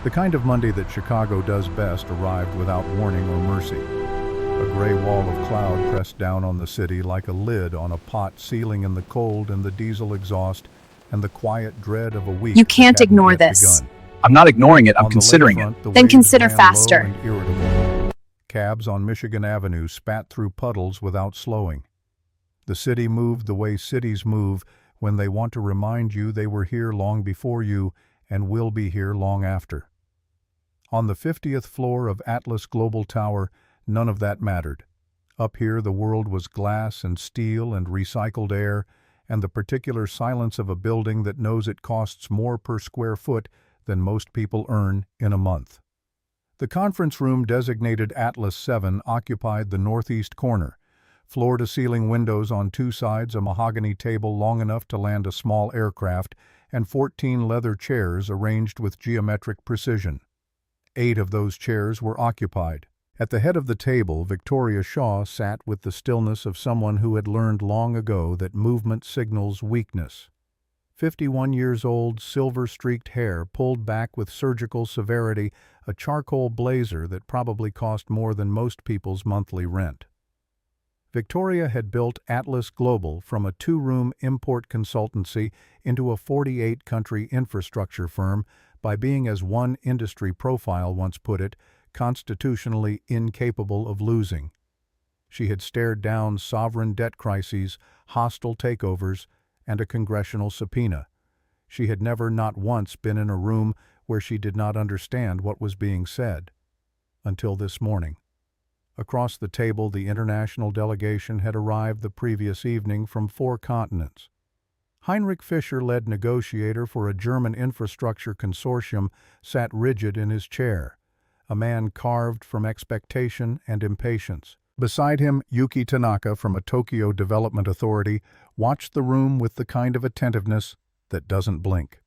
The kind of Monday that Chicago does best arrived without warning or mercy. A gray wall of cloud pressed down on the city like a lid on a pot, sealing in the cold and the diesel exhaust and the quiet dread of a week You that can't hadn't ignore yet this. begun. I'm not ignoring it, I'm On the considering it. lakefront, the Then waves consider ran faster. low and irritable. Cabs on Michigan Avenue spat through puddles without slowing. The city moved the way cities move when they want to remind you they were here long before you and will be here long after. On the 50th floor of Atlas Global Tower, none of that mattered. Up here the world was glass and steel and recycled air, and the particular silence of a building that knows it costs more per square foot than most people earn in a month. The conference room designated Atlas 7 occupied the northeast corner, floor-to-ceiling windows on two sides, a mahogany table long enough to land a small aircraft, and 14 leather chairs arranged with geometric precision. 8 of those chairs were occupied. At the head of the table, Victoria Shaw sat with the stillness of someone who had learned long ago that movement signals weakness. 51 years old, silver-streaked hair pulled back with surgical severity, a charcoal blazer that probably cost more than most people's monthly rent. Victoria had built Atlas Global from a 2-room import consultancy into a 48-country infrastructure firm by being, as one industry profile once put it, constitutionally incapable of losing. She had stared down sovereign debt crises, hostile takeovers, and a congressional subpoena. She had never, not once, been in a room where she did not understand what was being said. Until this morning. Across the table, the international delegation had arrived the previous evening from 4 continents. Heinrich Fischer, lead negotiator for a German infrastructure consortium, sat rigid in his chair, a man carved from expectation and impatience. Beside him, Yuki Tanaka from a Tokyo Development Authority watched the room with the kind of attentiveness that doesn't blink.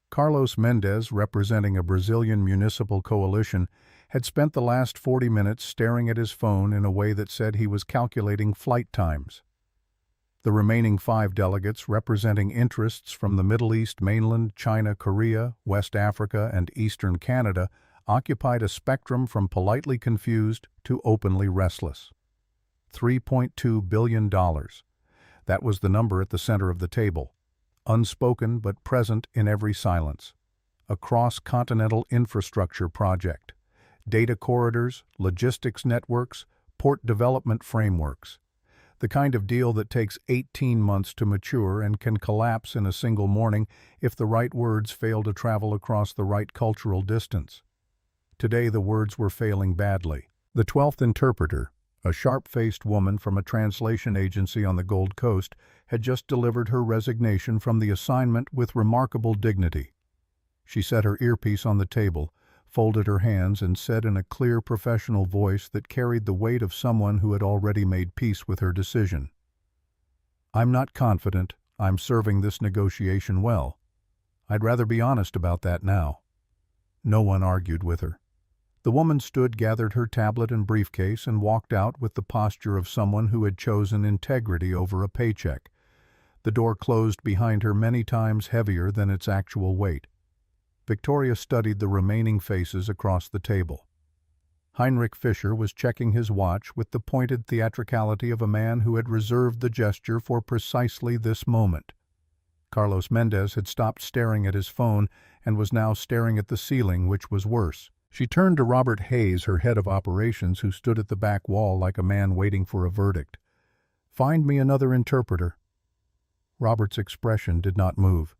Carlos Mendes, representing a Brazilian municipal coalition, had spent the last 40 minutes staring at his phone in a way that said he was calculating flight times. The remaining 5 delegates, representing interests from the Middle East, mainland, China, Korea, West Africa, and Eastern Canada, occupied a spectrum from politely confused to openly restless. $3.2 billion. That was the number at the center of the table, unspoken but present in every silence. A cross-continental infrastructure project. Data corridors, logistics networks, port development frameworks. The kind of deal that takes 18 months to mature and can collapse in a single morning if the right words fail to travel across the right cultural distance. Today the words were failing badly. The 12th interpreter, a sharp-faced woman from a translation agency on the Gold Coast, had just delivered her resignation from the assignment with remarkable dignity. She set her earpiece on the table, folded her hands, and said in a clear professional voice that carried the weight of someone who had already made peace with her decision. "I'm not confident I'm serving this negotiation well. I'd rather be honest about that now." No one argued with her. The woman stood, gathered her tablet and briefcase, and walked out with the posture of someone who had chosen integrity over a paycheck. The door closed behind her many times heavier than its actual weight. Victoria studied the remaining faces across the table. Heinrich Fischer was checking his watch with the pointed theatricality of a man who had reserved the gesture for precisely this moment. Carlos Mendes had stopped staring at his phone and was now staring at the ceiling, which was worse. She turned to Robert Hayes, her head of operations, who stood at the back wall like a man waiting for a verdict. "Find me another interpreter." Robert's expression did not move.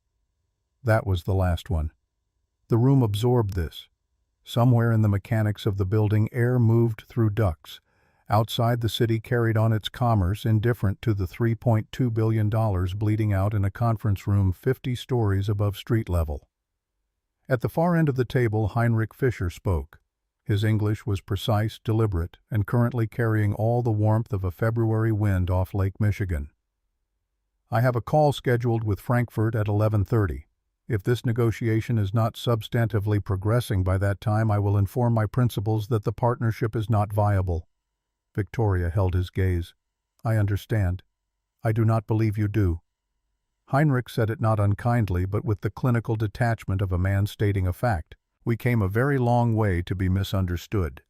That was the last one. The room absorbed this. Somewhere in the mechanics of the building, air moved through ducts. Outside, the city carried on its commerce, indifferent to the $3.2 billion bleeding out in a conference room 50 stories above street level. At the far end of the table, Heinrich Fischer spoke. His English was precise, deliberate, and currently carrying all the warmth of a February wind off Lake Michigan. "I have a call scheduled with Frankfurt at 11:30. If this negotiation is not substantively progressing by that time, I will inform my principals that the partnership is not viable." Victoria held his gaze. "I understand. I do not believe you do." Heinrich said it not unkindly, but with the clinical detachment of a man stating a fact. We came a very long way to be misunderstood.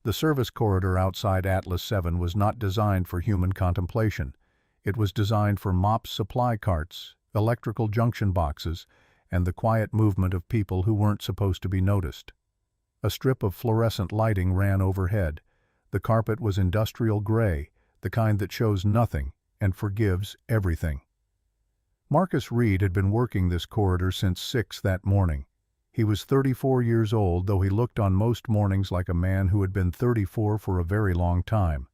The service corridor outside Atlas 7 was not designed for human contemplation. It was designed for mops, supply carts, electrical junction boxes, and the quiet movement of people who weren't supposed to be noticed. A strip of fluorescent lighting ran overhead. The carpet was industrial gray, the kind that shows nothing and forgives everything. Marcus Reid had been working this corridor since 6 that morning. He was 34 years old, though he looked on most mornings like a man who had been 34 for a very long time.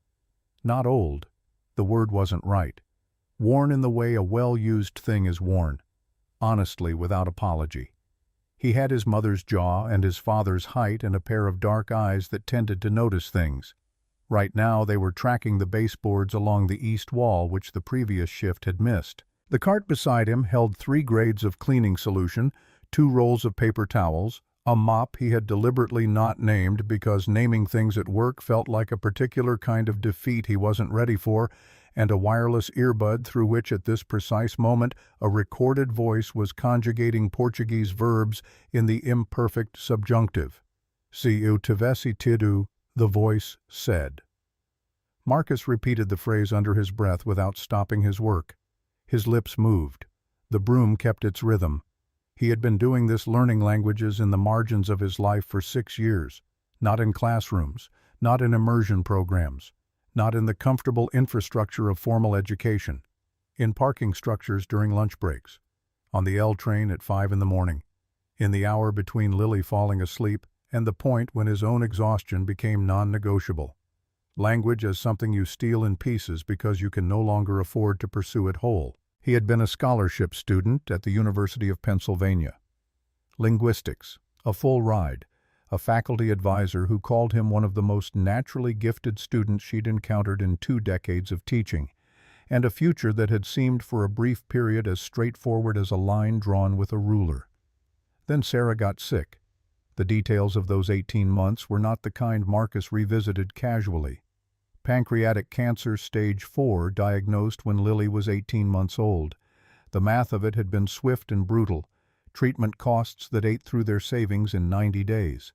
Not old. The word wasn't right. Worn in the way a well-used thing is worn. Honestly, without apology. He had his mother's jaw and his father's height and a pair of dark eyes that tended to notice things. Right now they were tracking the baseboards along the east wall which the previous shift had missed. The cart beside him held 3 grades of cleaning solution, 2 rolls of paper towels, a mop he had deliberately not named because naming things at work felt like a particular kind of defeat he wasn't ready for, and a wireless earbud through which at this precise moment a recorded voice was conjugating Portuguese verbs in the imperfect subjunctive. Se eu tivesse tido, the voice said. Marcus repeated the phrase under his breath without stopping his work. His lips moved. The broom kept its rhythm. He had been doing this, learning languages in the margins of his life for 6 years, not in classrooms, not in immersion programs, not in the comfortable infrastructure of formal education, in parking structures during lunch breaks, on the L train at 5 in the morning, in the hour between Lily falling asleep and the point when his own exhaustion became non-negotiable. Language as something you steal in pieces because you can no longer afford to pursue it whole. He had been a scholarship student at the University of Pennsylvania. Linguistics, a full ride, a faculty advisor who called him one of the most naturally gifted students she'd encountered in 2 decades of teaching, and a future that had seemed for a brief period as straightforward as a line drawn with a ruler. Then Sarah got sick. The details of those 18 months were not the kind Marcus revisited casually. Pancreatic cancer stage 4 diagnosed when Lily was 18 months old. The math of it had been swift and brutal. Treatment costs that ate through their savings in 90 days.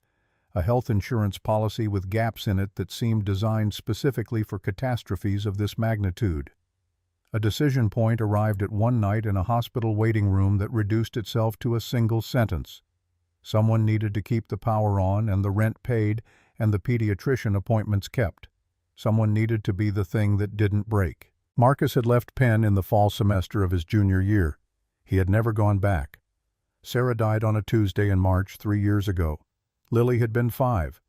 A health insurance policy with gaps in it that seemed designed specifically for catastrophes of this magnitude. A decision point arrived at one night in a hospital waiting room that reduced itself to a single sentence. Someone needed to keep the power on and the rent paid and the pediatrician appointments kept. Someone needed to be the thing that didn't break. Marcus had left Penn in the fall semester of his junior year. He had never gone back. Sarah died on a Tuesday in March 3 years ago. Lily had been 5.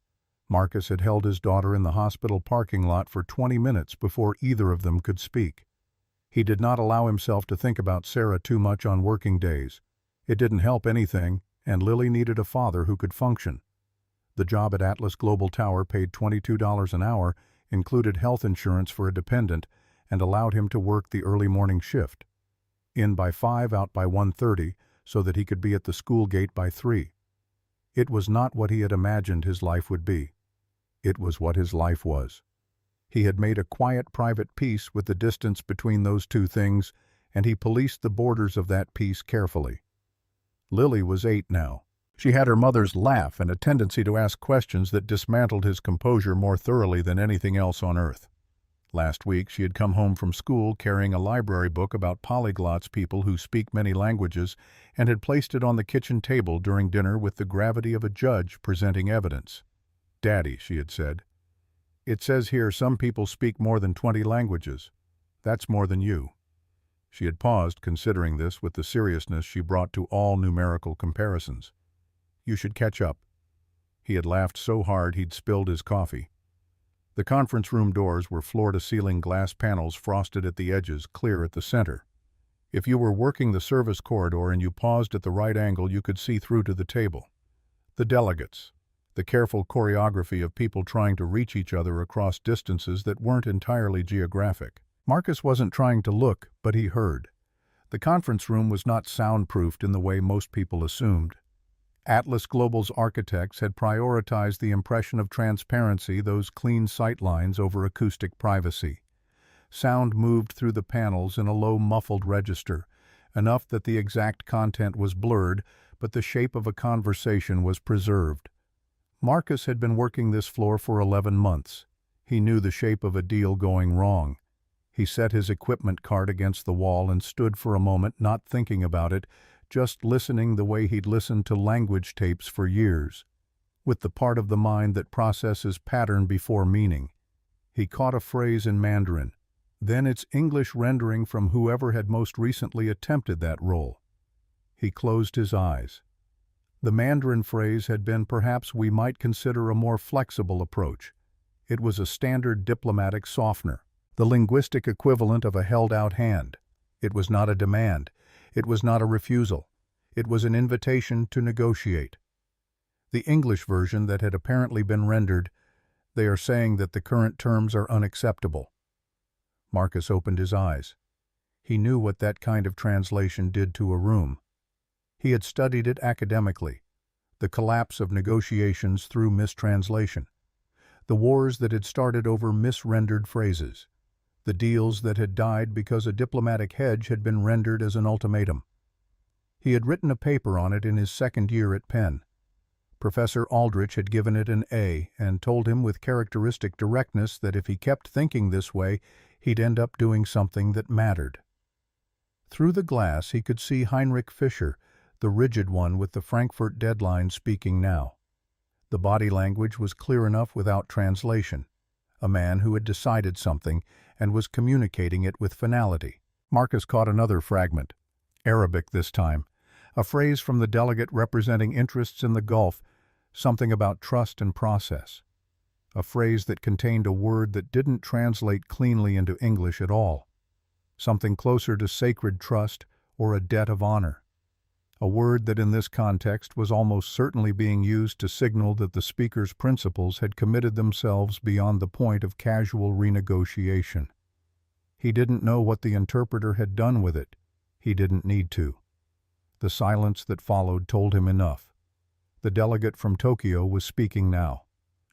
Marcus had held his daughter in the hospital parking lot for 20 minutes before either of them could speak. He did not allow himself to think about Sarah too much on working days. It didn't help anything, and Lily needed a father who could function. The job at Atlas Global Tower paid $22 an hour, included health insurance for a dependent, and allowed him to work the early morning shift. In by 5, out by 1:30, so that he could be at the school gate by 3. It was not what he had imagined his life would be. It was what his life was. He had made a quiet private peace with the distance between those 2 things, and he policed the borders of that peace carefully. Lily was 8 now. She had her mother's laugh and a tendency to ask questions that dismantled his composure more thoroughly than anything else on earth. Last week she had come home from school carrying a library book about polyglots, people who speak many languages, and had placed it on the kitchen table during dinner with the gravity of a judge presenting evidence. "Daddy," she had said, "it says here some people speak more than 20 languages. That's more than you." She had paused, considering this with the seriousness she brought to all numerical comparisons. "You should catch up." He had laughed so hard he'd spilled his coffee. The conference room doors were floor-to-ceiling glass panels frosted at the edges, clear at the center. If you were working the service corridor and you paused at the right angle, you could see through to the table. The delegates. The careful choreography of people trying to reach each other across distances that weren't entirely geographic. Marcus wasn't trying to look, but he heard. The conference room was not soundproofed in the way most people assumed. Atlas Global's architects had prioritized the impression of transparency, those clean sight lines over acoustic privacy. Sound moved through the panels in a low muffled register, enough that the exact content was blurred, but the shape of a conversation was preserved. Marcus had been working this floor for 11 months. He knew the shape of a deal going wrong. He set his equipment cart against the wall and stood for a moment, not thinking about it, just listening the way he'd listened to language tapes for years, with the part of the mind that processes pattern before meaning. He caught a phrase in Mandarin, then its English rendering from whoever had most recently attempted that role. He closed his eyes. The Mandarin phrase had been perhaps we might consider a more flexible approach. It was a standard diplomatic softener, the linguistic equivalent of a held-out hand. It was not a demand. It was not a refusal. It was an invitation to negotiate. The English version that had apparently been rendered, "They are saying that the current terms are unacceptable." Marcus opened his eyes. He knew what that kind of translation did to a room. He had studied it academically, the collapse of negotiations through mistranslation, the wars that had started over misrendered phrases, the deals that had died because a diplomatic hedge had been rendered as an ultimatum. He had written a paper on it in his second year at Penn. Professor Aldrich had given it an A and told him with characteristic directness that if he kept thinking this way, he'd end up doing something that mattered. Through the glass he could see Heinrich Fischer, the rigid one with the Frankfurt deadline, speaking now. The body language was clear enough without translation. A man who had decided something and was communicating it with finality. Marcus caught another fragment, Arabic this time, a phrase from the delegate representing interests in the Gulf, something about trust and process. A phrase that contained a word that didn't translate cleanly into English at all. Something closer to sacred trust or a debt of honor. A word that in this context was almost certainly being used to signal that the speaker's principles had committed themselves beyond the point of casual renegotiation. He didn't know what the interpreter had done with it. He didn't need to. The silence that followed told him enough. The delegate from Tokyo was speaking now.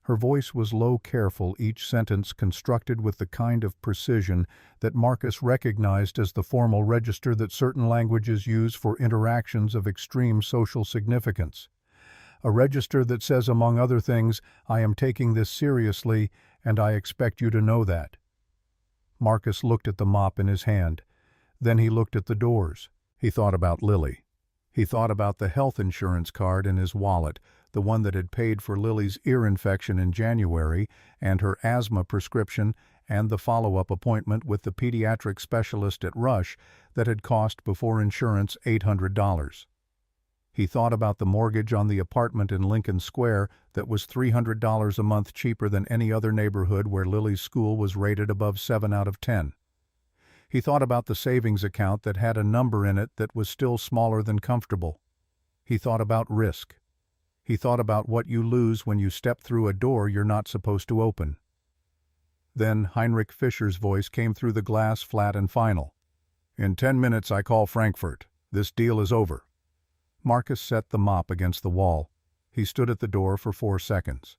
Her voice was low, careful, each sentence constructed with the kind of precision that Marcus recognized as the formal register that certain languages use for interactions of extreme social significance. A register that says, among other things, "I am taking this seriously, and I expect you to know that." Marcus looked at the mop in his hand. Then he looked at the doors. He thought about Lily. He thought about the health insurance card in his wallet, the one that had paid for Lily's ear infection in January and her asthma prescription and the follow-up appointment with the pediatric specialist at Rush that had cost before insurance $800. He thought about the mortgage on the apartment in Lincoln Square that was $300 a month cheaper than any other neighborhood where Lily's school was rated above 7 out of 10. He thought about the savings account that had a number in it that was still smaller than comfortable. He thought about risk. He thought about what you lose when you step through a door you're not supposed to open. Then Heinrich Fischer's voice came through the glass, flat and final. "In 10 minutes I call Frankfurt. This deal is over." Marcus set the mop against the wall. He stood at the door for 4 seconds.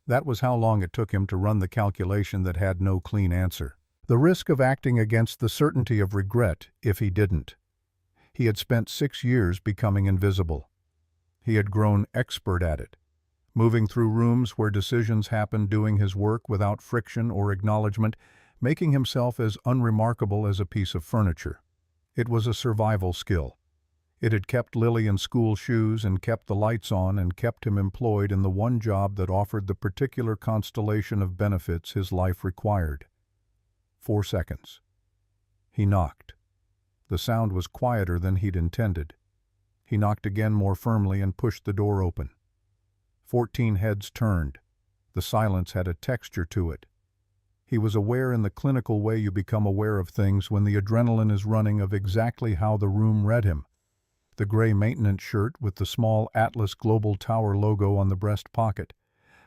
That was how long it took him to run the calculation that had no clean answer. The risk of acting against the certainty of regret if he didn't. He had spent 6 years becoming invisible. He had grown expert at it, moving through rooms where decisions happened, doing his work without friction or acknowledgement, making himself as unremarkable as a piece of furniture. It was a survival skill. It had kept Lily in school shoes and kept the lights on and kept him employed in the one job that offered the particular constellation of benefits his life required. 4 seconds. He knocked. The sound was quieter than he'd intended. He knocked again more firmly and pushed the door open. 14 heads turned. The silence had a texture to it. He was aware in the clinical way you become aware of things when the adrenaline is running of exactly how the room read him. The gray maintenance shirt with the small Atlas Global Tower logo on the breast pocket.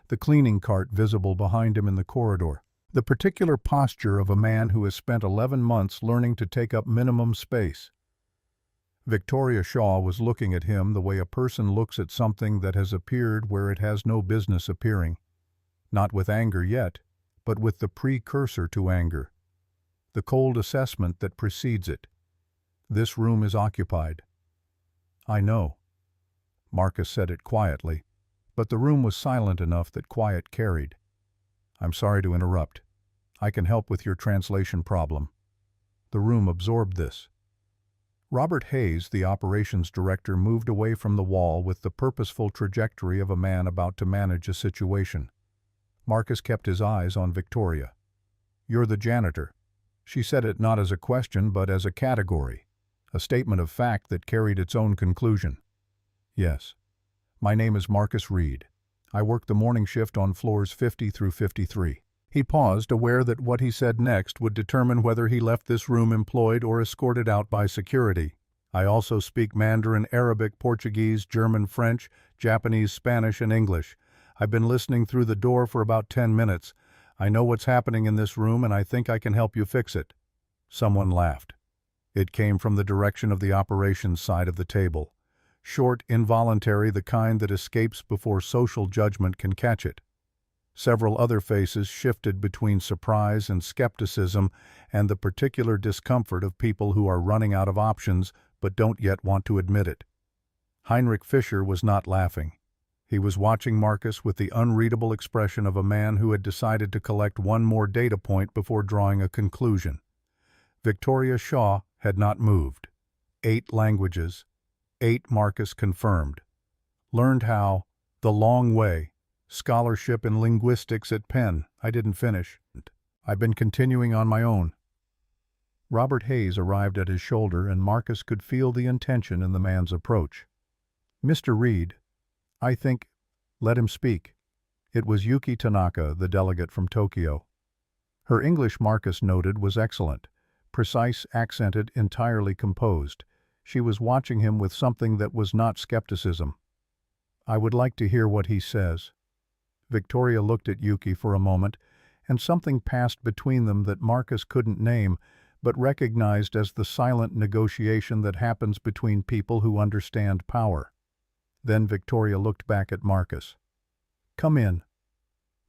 The cleaning cart visible behind him in the corridor. The particular posture of a man who has spent 11 months learning to take up minimum space. Victoria Shaw was looking at him the way a person looks at something that has appeared where it has no business appearing. Not with anger yet, but with the precursor to anger. The cold assessment that precedes it. This room is occupied. I know. Marcus said it quietly, but the room was silent enough that quiet carried. "I'm sorry to interrupt. I can help with your translation problem." The room absorbed this. Robert Hayes, the operations director, moved away from the wall with the purposeful trajectory of a man about to manage a situation. Marcus kept his eyes on Victoria. "You're the janitor." She said it not as a question but as a category, a statement of fact that carried its own conclusion. "Yes. My name is Marcus Reid. I work the morning shift on floors 50 through 53. He paused, aware that what he said next would determine whether he left this room employed or escorted out by security. "I also speak Mandarin, Arabic, Portuguese, German, French, Japanese, Spanish, and English. I've been listening through the door for about 10 minutes. I know what's happening in this room and I think I can help you fix it." Someone laughed. It came from the direction of the operations side of the table. Short, involuntary, the kind that escapes before social judgment can catch it. Several other faces shifted between surprise and skepticism and the particular discomfort of people who are running out of options but don't yet want to admit it. Heinrich Fischer was not laughing. He was watching Marcus with the unreadable expression of a man who had decided to collect one more data point before drawing a conclusion. Victoria Shaw had not moved. 8 languages. 8 Marcus confirmed. Learned how, the long way. Scholarship in linguistics at Penn. I didn't finish. I've been continuing on my own. Robert Hayes arrived at his shoulder and Marcus could feel the intention in the man's approach. "Mr. Reid, I think—" "Let him speak." It was Yuki Tanaka, the delegate from Tokyo. Her English, Marcus noted, was excellent. Precise, accented, entirely composed. She was watching him with something that was not skepticism. "I would like to hear what he says." Victoria looked at Yuki for a moment, and something passed between them that Marcus couldn't name, but recognized as the silent negotiation that happens between people who understand power. Then Victoria looked back at Marcus. "Come in."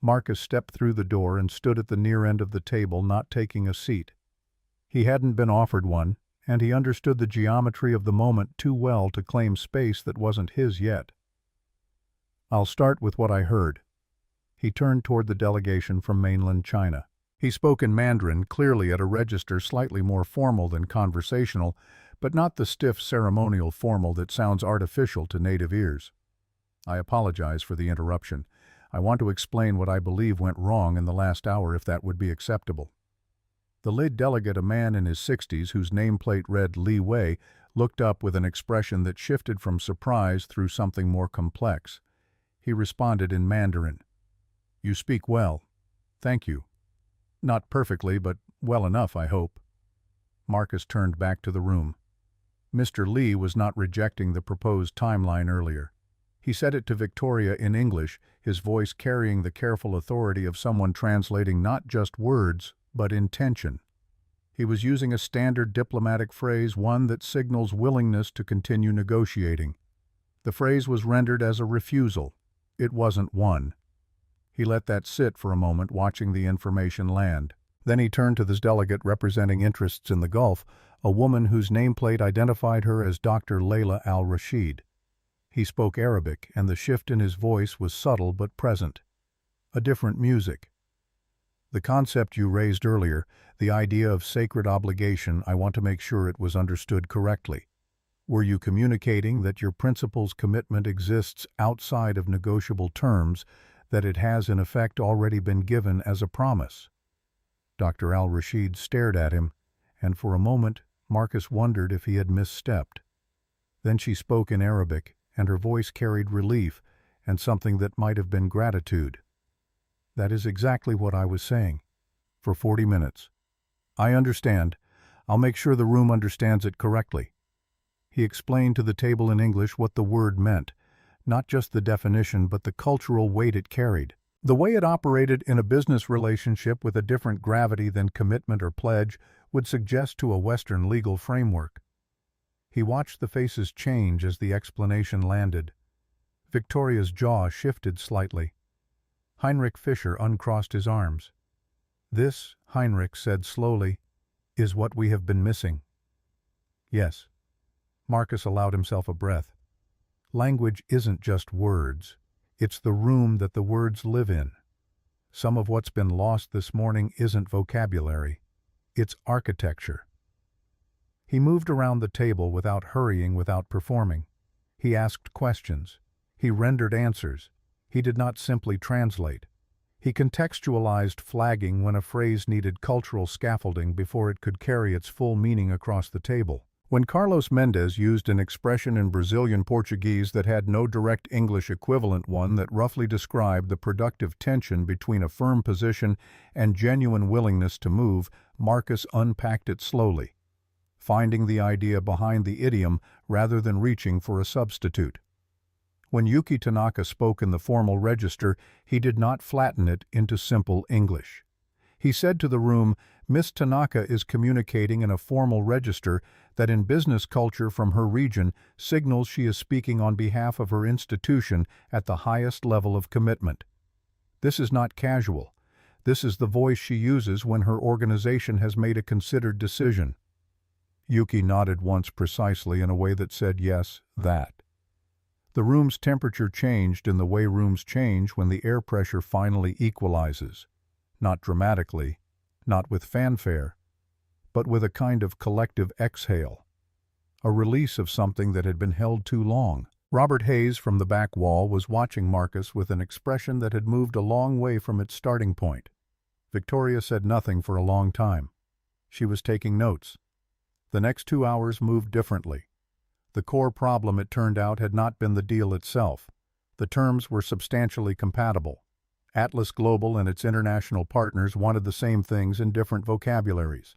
Marcus stepped through the door and stood at the near end of the table, not taking a seat. He hadn't been offered one, and he understood the geometry of the moment too well to claim space that wasn't his yet. "I'll start with what I heard." He turned toward the delegation from mainland China. He spoke in Mandarin, clearly at a register slightly more formal than conversational, but not the stiff ceremonial formal that sounds artificial to native ears. "I apologize for the interruption. I want to explain what I believe went wrong in the last hour, if that would be acceptable." The lead delegate, a man in his 60s whose nameplate read Li Wei, looked up with an expression that shifted from surprise through something more complex. He responded in Mandarin. "You speak well. Thank you. Not perfectly, but well enough, I hope." Marcus turned back to the room. Mr. Li was not rejecting the proposed timeline earlier. He said it to Victoria in English, his voice carrying the careful authority of someone translating not just words, but intention. He was using a standard diplomatic phrase, one that signals willingness to continue negotiating. The phrase was rendered as a refusal. It wasn't one. He let that sit for a moment, watching the information land. Then he turned to this delegate representing interests in the Gulf, a woman whose nameplate identified her as Dr. Layla al-Rashid. He spoke Arabic, and the shift in his voice was subtle but present. A different music. "The concept you raised earlier, the idea of sacred obligation, I want to make sure it was understood correctly. Were you communicating that your principal's commitment exists outside of negotiable terms, that it has in effect already been given as a promise?" Dr. al-Rashid stared at him, and for a moment Marcus wondered if he had misstepped. Then she spoke in Arabic, and her voice carried relief and something that might have been gratitude. "That is exactly what I was saying. For 40 minutes. I understand. I'll make sure the room understands it correctly." He explained to the table in English what the word meant, not just the definition but the cultural weight it carried. The way it operated in a business relationship with a different gravity than commitment or pledge would suggest to a Western legal framework. He watched the faces change as the explanation landed. Victoria's jaw shifted slightly. Heinrich Fischer uncrossed his arms. "This," Heinrich said slowly, "is what we have been missing." "Yes." Marcus allowed himself a breath. Language isn't just words. It's the room that the words live in. Some of what's been lost this morning isn't vocabulary. It's architecture. He moved around the table without hurrying, without performing. He asked questions. He rendered answers. He did not simply translate. He contextualized, flagging when a phrase needed cultural scaffolding before it could carry its full meaning across the table. When Carlos Mendes used an expression in Brazilian Portuguese that had no direct English equivalent, one that roughly described the productive tension between a firm position and genuine willingness to move, Marcus unpacked it slowly, finding the idea behind the idiom rather than reaching for a substitute. When Yuki Tanaka spoke in the formal register, he did not flatten it into simple English. He said to the room, "Miss Tanaka is communicating in a formal register that in business culture from her region signals she is speaking on behalf of her institution at the highest level of commitment. This is not casual. This is the voice she uses when her organization has made a considered decision." Yuki nodded once precisely in a way that said yes, that. The room's temperature changed in the way rooms change when the air pressure finally equalizes. Not dramatically, not with fanfare, but with a kind of collective exhale, a release of something that had been held too long. Robert Hayes from the back wall was watching Marcus with an expression that had moved a long way from its starting point. Victoria said nothing for a long time. She was taking notes. The next 2 hours moved differently. The core problem, it turned out, had not been the deal itself. The terms were substantially compatible. Atlas Global and its international partners wanted the same things in different vocabularies.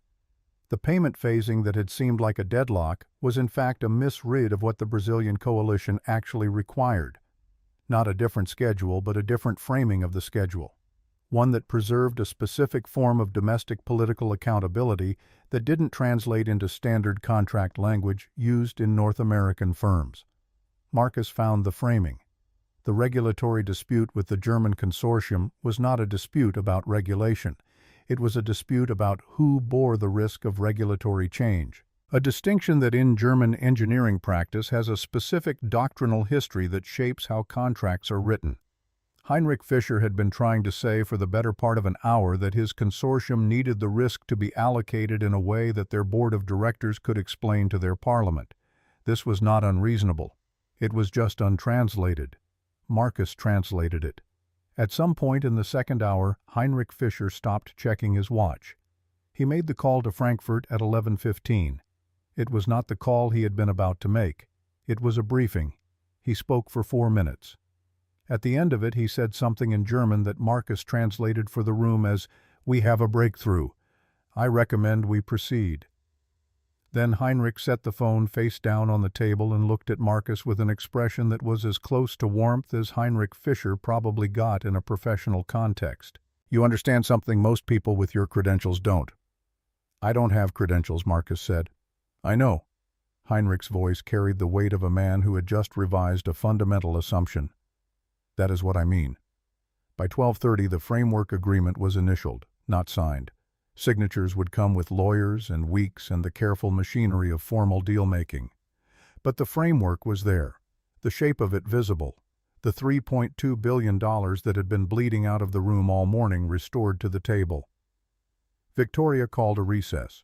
The payment phasing that had seemed like a deadlock was in fact a misread of what the Brazilian coalition actually required. Not a different schedule, but a different framing of the schedule. One that preserved a specific form of domestic political accountability that didn't translate into standard contract language used in North American firms. Marcus found the framing. The regulatory dispute with the German consortium was not a dispute about regulation. It was a dispute about who bore the risk of regulatory change. A distinction that in German engineering practice has a specific doctrinal history that shapes how contracts are written. Heinrich Fischer had been trying to say for the better part of an hour that his consortium needed the risk to be allocated in a way that their board of directors could explain to their parliament. This was not unreasonable. It was just untranslated. Marcus translated it. At some point in the second hour, Heinrich Fischer stopped checking his watch. He made the call to Frankfurt at 11:15. It was not the call he had been about to make. It was a briefing. He spoke for 4 minutes. At the end of it, he said something in German that Marcus translated for the room as, "We have a breakthrough. I recommend we proceed." Then Heinrich set the phone face down on the table and looked at Marcus with an expression that was as close to warmth as Heinrich Fischer probably got in a professional context. "You understand something most people with your credentials don't." "I don't have credentials," Marcus said. "I know." Heinrich's voice carried the weight of a man who had just revised a fundamental assumption. "That is what I mean." By 12:30 the framework agreement was initialed, not signed. Signatures would come with lawyers and weeks and the careful machinery of formal deal-making. But the framework was there, the shape of it visible, the $3.2 billion that had been bleeding out of the room all morning restored to the table. Victoria called a recess.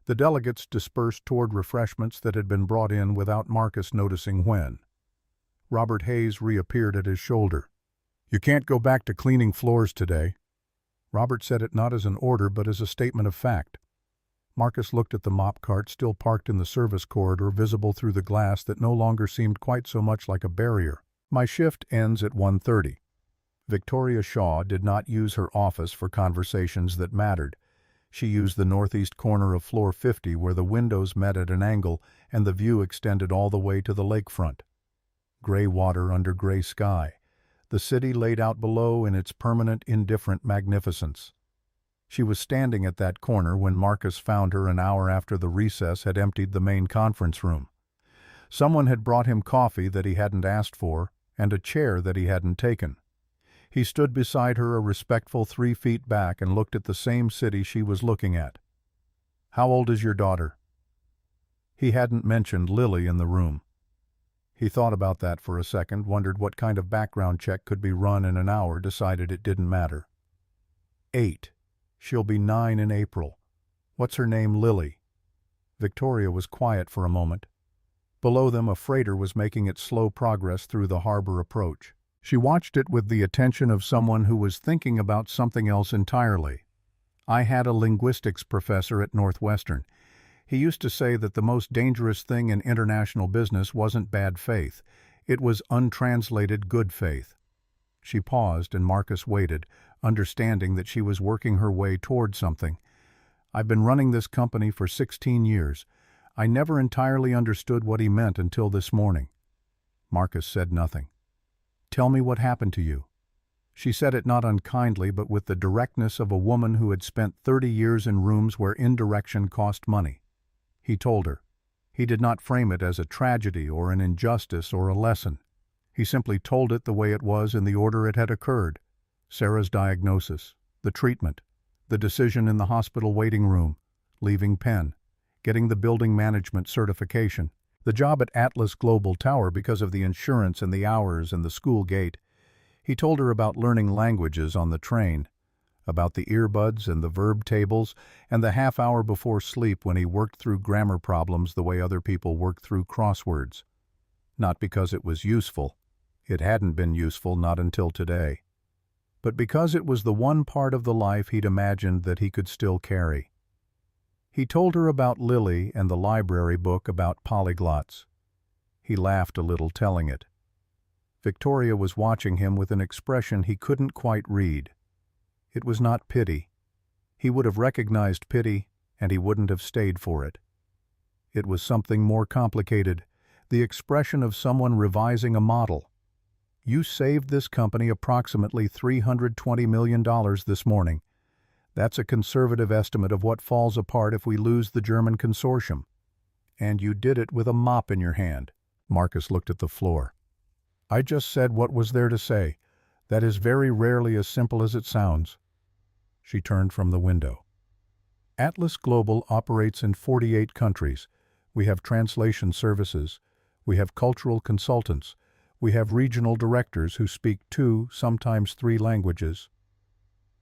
The delegates dispersed toward refreshments that had been brought in without Marcus noticing when. Robert Hayes reappeared at his shoulder. "You can't go back to cleaning floors today." Robert said it not as an order but as a statement of fact. Marcus looked at the mop cart still parked in the service corridor, visible through the glass that no longer seemed quite so much like a barrier. "My shift ends at 1:30. Victoria Shaw did not use her office for conversations that mattered. She used the northeast corner of floor 50 where the windows met at an angle and the view extended all the way to the lakefront. Gray water under gray sky. The city laid out below in its permanent, indifferent magnificence. She was standing at that corner when Marcus found her an hour after the recess had emptied the main conference room. Someone had brought him coffee that he hadn't asked for, and a chair that he hadn't taken. He stood beside her a respectful 3 feet back and looked at the same city she was looking at. "How old is your daughter?" He hadn't mentioned Lily in the room. He thought about that for a second, wondered what kind of background check could be run in an hour, decided it didn't matter. 8. She'll be 9 in April. What's her name? Lily. Victoria was quiet for a moment. Below them, a freighter was making its slow progress through the harbor approach. She watched it with the attention of someone who was thinking about something else entirely. I had a linguistics professor at Northwestern. He used to say that the most dangerous thing in international business wasn't bad faith. It was untranslated good faith. She paused, and Marcus waited, understanding that she was working her way toward something. I've been running this company for 16 years. I never entirely understood what he meant until this morning. Marcus said nothing. Tell me what happened to you. She said it not unkindly, but with the directness of a woman who had spent 30 years in rooms where indirection cost money. He told her. He did not frame it as a tragedy or an injustice or a lesson. He simply told it the way it was in the order it had occurred. Sarah's diagnosis, the treatment, the decision in the hospital waiting room, leaving Penn, getting the building management certification, the job at Atlas Global Tower because of the insurance and the hours and the school gate. He told her about learning languages on the train, about the earbuds and the verb tables, and the half hour before sleep when he worked through grammar problems the way other people work through crosswords. Not because it was useful. It hadn't been useful not until today. But because it was the one part of the life he'd imagined that he could still carry. He told her about Lily and the library book about polyglots. He laughed a little telling it. Victoria was watching him with an expression he couldn't quite read. It was not pity. He would have recognized pity, and he wouldn't have stayed for it. It was something more complicated, the expression of someone revising a model. You saved this company approximately $320 million this morning. That's a conservative estimate of what falls apart if we lose the German consortium. And you did it with a mop in your hand. Marcus looked at the floor. I just said what was there to say. That is very rarely as simple as it sounds. She turned from the window. Atlas Global operates in 48 countries. We have translation services. We have cultural consultants. We have regional directors who speak 2, sometimes 3 languages.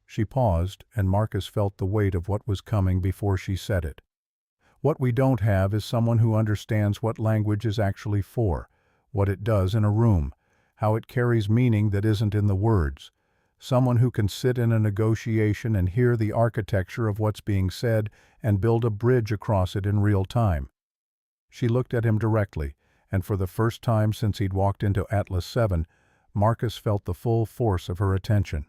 She paused, and Marcus felt the weight of what was coming before she said it. What we don't have is someone who understands what language is actually for, what it does in a room, how it carries meaning that isn't in the words. Someone who can sit in a negotiation and hear the architecture of what's being said and build a bridge across it in real time. She looked at him directly, and for the first time since he'd walked into Atlas 7, Marcus felt the full force of her attention.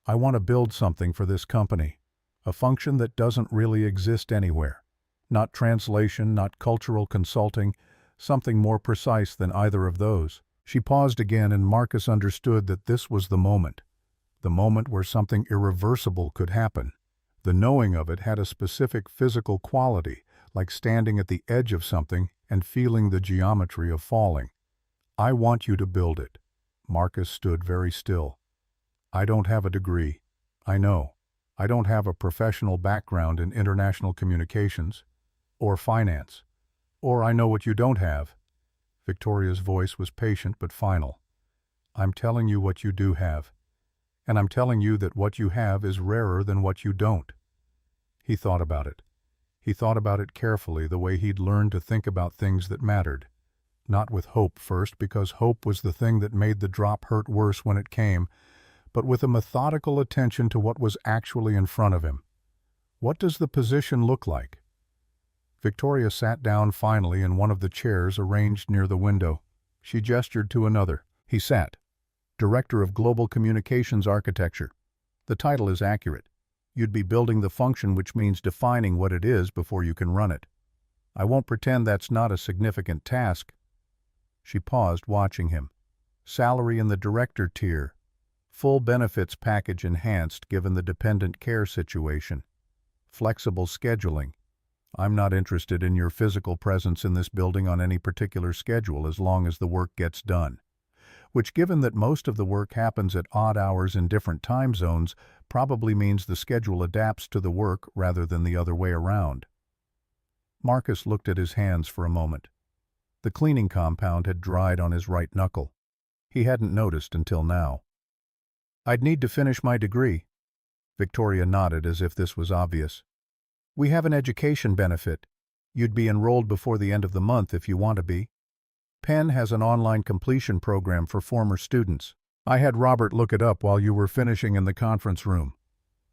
I want to build something for this company, a function that doesn't really exist anywhere. Not translation, not cultural consulting, something more precise than either of those. She paused again, and Marcus understood that this was the moment where something irreversible could happen. The knowing of it had a specific physical quality, like standing at the edge of something and feeling the geometry of falling. I want you to build it. Marcus stood very still. I don't have a degree. I know. I don't have a professional background in international communications or finance. Or I know what you don't have. Victoria's voice was patient but final. I'm telling you what you do have. And I'm telling you that what you have is rarer than what you don't. He thought about it. He thought about it carefully, the way he'd learned to think about things that mattered. Not with hope first, because hope was the thing that made the drop hurt worse when it came, but with a methodical attention to what was actually in front of him. What does the position look like? Victoria sat down finally in one of the chairs arranged near the window. She gestured to another. He sat. Director of Global Communications Architecture. The title is accurate. You'd be building the function, which means defining what it is before you can run it. I won't pretend that's not a significant task. She paused, watching him. Salary in the director tier. Full benefits package enhanced given the dependent care situation. Flexible scheduling. I'm not interested in your physical presence in this building on any particular schedule as long as the work gets done. Which, given that most of the work happens at odd hours in different time zones, probably means the schedule adapts to the work rather than the other way around. Marcus looked at his hands for a moment. The cleaning compound had dried on his right knuckle. He hadn't noticed until now. "I'd need to finish my degree." Victoria nodded as if this was obvious. "We have an education benefit. You'd be enrolled before the end of the month if you want to be. Penn has an online completion program for former students. I had Robert look it up while you were finishing in the conference room."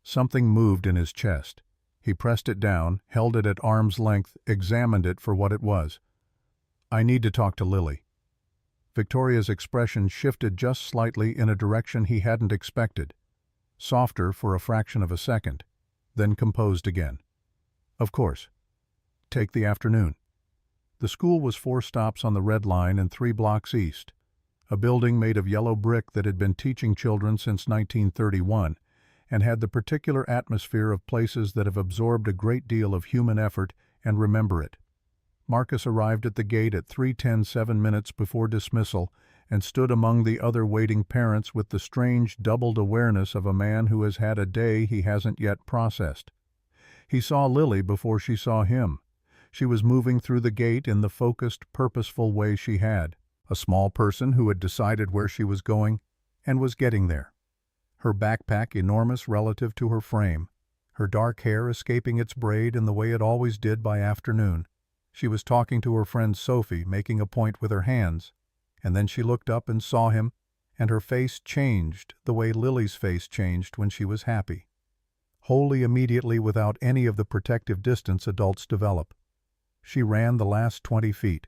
Something moved in his chest. He pressed it down, held it at arm's length, examined it for what it was. "I need to talk to Lily." Victoria's expression shifted just slightly in a direction he hadn't expected. Softer for a fraction of a second, then composed again. "Of course. Take the afternoon." The school was 4 stops on the Red Line and 3 blocks east. A building made of yellow brick that had been teaching children since 1931 and had the particular atmosphere of places that have absorbed a great deal of human effort and remember it. Marcus arrived at the gate at 3:10, 7 minutes before dismissal, and stood among the other waiting parents with the strange doubled awareness of a man who has had a day he hasn't yet processed. He saw Lily before she saw him. She was moving through the gate in the focused, purposeful way she had. A small person who had decided where she was going and was getting there. Her backpack enormous relative to her frame, her dark hair escaping its braid in the way it always did by afternoon. She was talking to her friend Sophie, making a point with her hands, and then she looked up and saw him, and her face changed the way Lily's face changed when she was happy. Wholly immediately, without any of the protective distance adults develop. She ran the last 20 feet.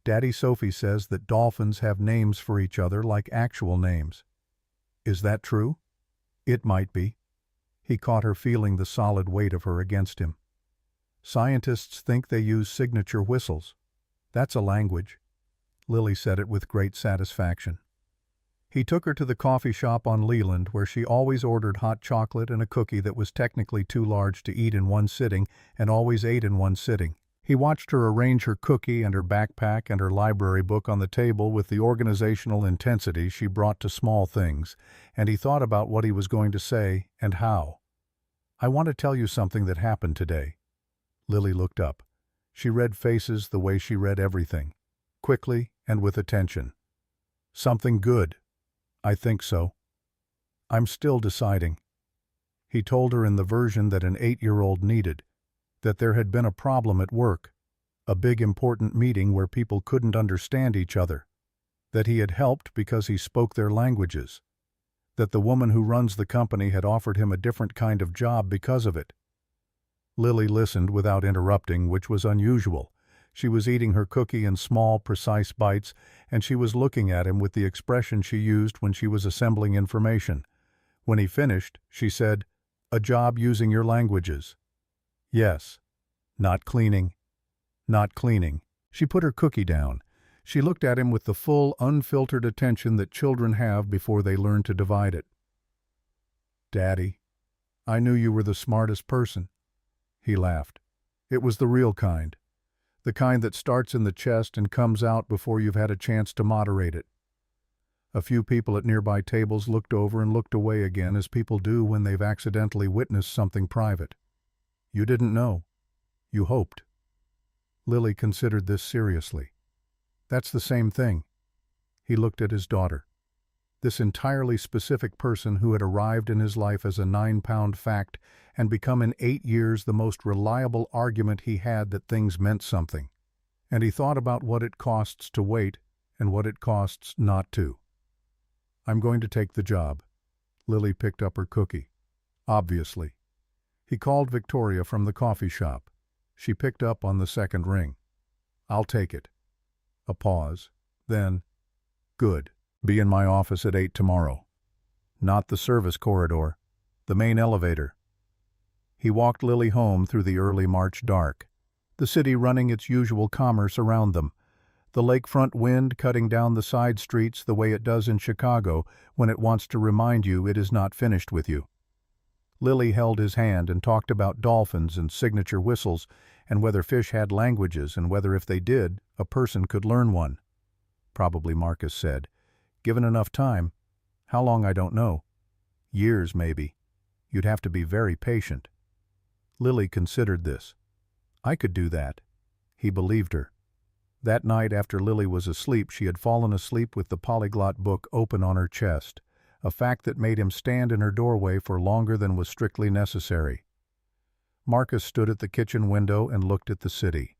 Daddy Sophie says that dolphins have names for each other like actual names. Is that true? It might be. He caught her feeling the solid weight of her against him. Scientists think they use signature whistles. That's a language. Lily said it with great satisfaction. He took her to the coffee shop on Leland, where she always ordered hot chocolate and a cookie that was technically too large to eat in one sitting and always ate in one sitting. He watched her arrange her cookie and her backpack and her library book on the table with the organizational intensity she brought to small things, and he thought about what he was going to say and how. "I want to tell you something that happened today." Lily looked up. She read faces the way she read everything, quickly and with attention. "Something good." "I think so." "I'm still deciding." He told her in the version that an 8-year-old needed, that there had been a problem at work, a big important meeting where people couldn't understand each other, that he had helped because he spoke their languages, that the woman who runs the company had offered him a different kind of job because of it. Lily listened without interrupting, which was unusual. She was eating her cookie in small, precise bites, and she was looking at him with the expression she used when she was assembling information. When he finished, she said, "A job using your languages." "Yes." "Not cleaning." "Not cleaning." She put her cookie down. She looked at him with the full, unfiltered attention that children have before they learn to divide it. "Daddy, I knew you were the smartest person." He laughed. It was the real kind. The kind that starts in the chest and comes out before you've had a chance to moderate it. A few people at nearby tables looked over and looked away again, as people do when they've accidentally witnessed something private. "You didn't know. You hoped." Lily considered this seriously. "That's the same thing." He looked at his daughter. This entirely specific person who had arrived in his life as a 9-pound fact and become in 8 years the most reliable argument he had that things meant something. And he thought about what it costs to wait and what it costs not to. "I'm going to take the job." Lily picked up her cookie. "Obviously." He called Victoria from the coffee shop. She picked up on the second ring. "I'll take it." A pause. Then, "Good. Be in my office at 8 tomorrow." Not the service corridor. The main elevator. He walked Lily home through the early March dark. The city running its usual commerce around them. The lakefront wind cutting down the side streets the way it does in Chicago when it wants to remind you it is not finished with you. Lily held his hand and talked about dolphins and signature whistles and whether fish had languages and whether if they did, a person could learn one. Probably, Marcus said. Given enough time. How long, I don't know. Years, maybe. You'd have to be very patient. Lily considered this. I could do that. He believed her. That night after Lily was asleep, she had fallen asleep with the polyglot book open on her chest, a fact that made him stand in her doorway for longer than was strictly necessary. Marcus stood at the kitchen window and looked at the city.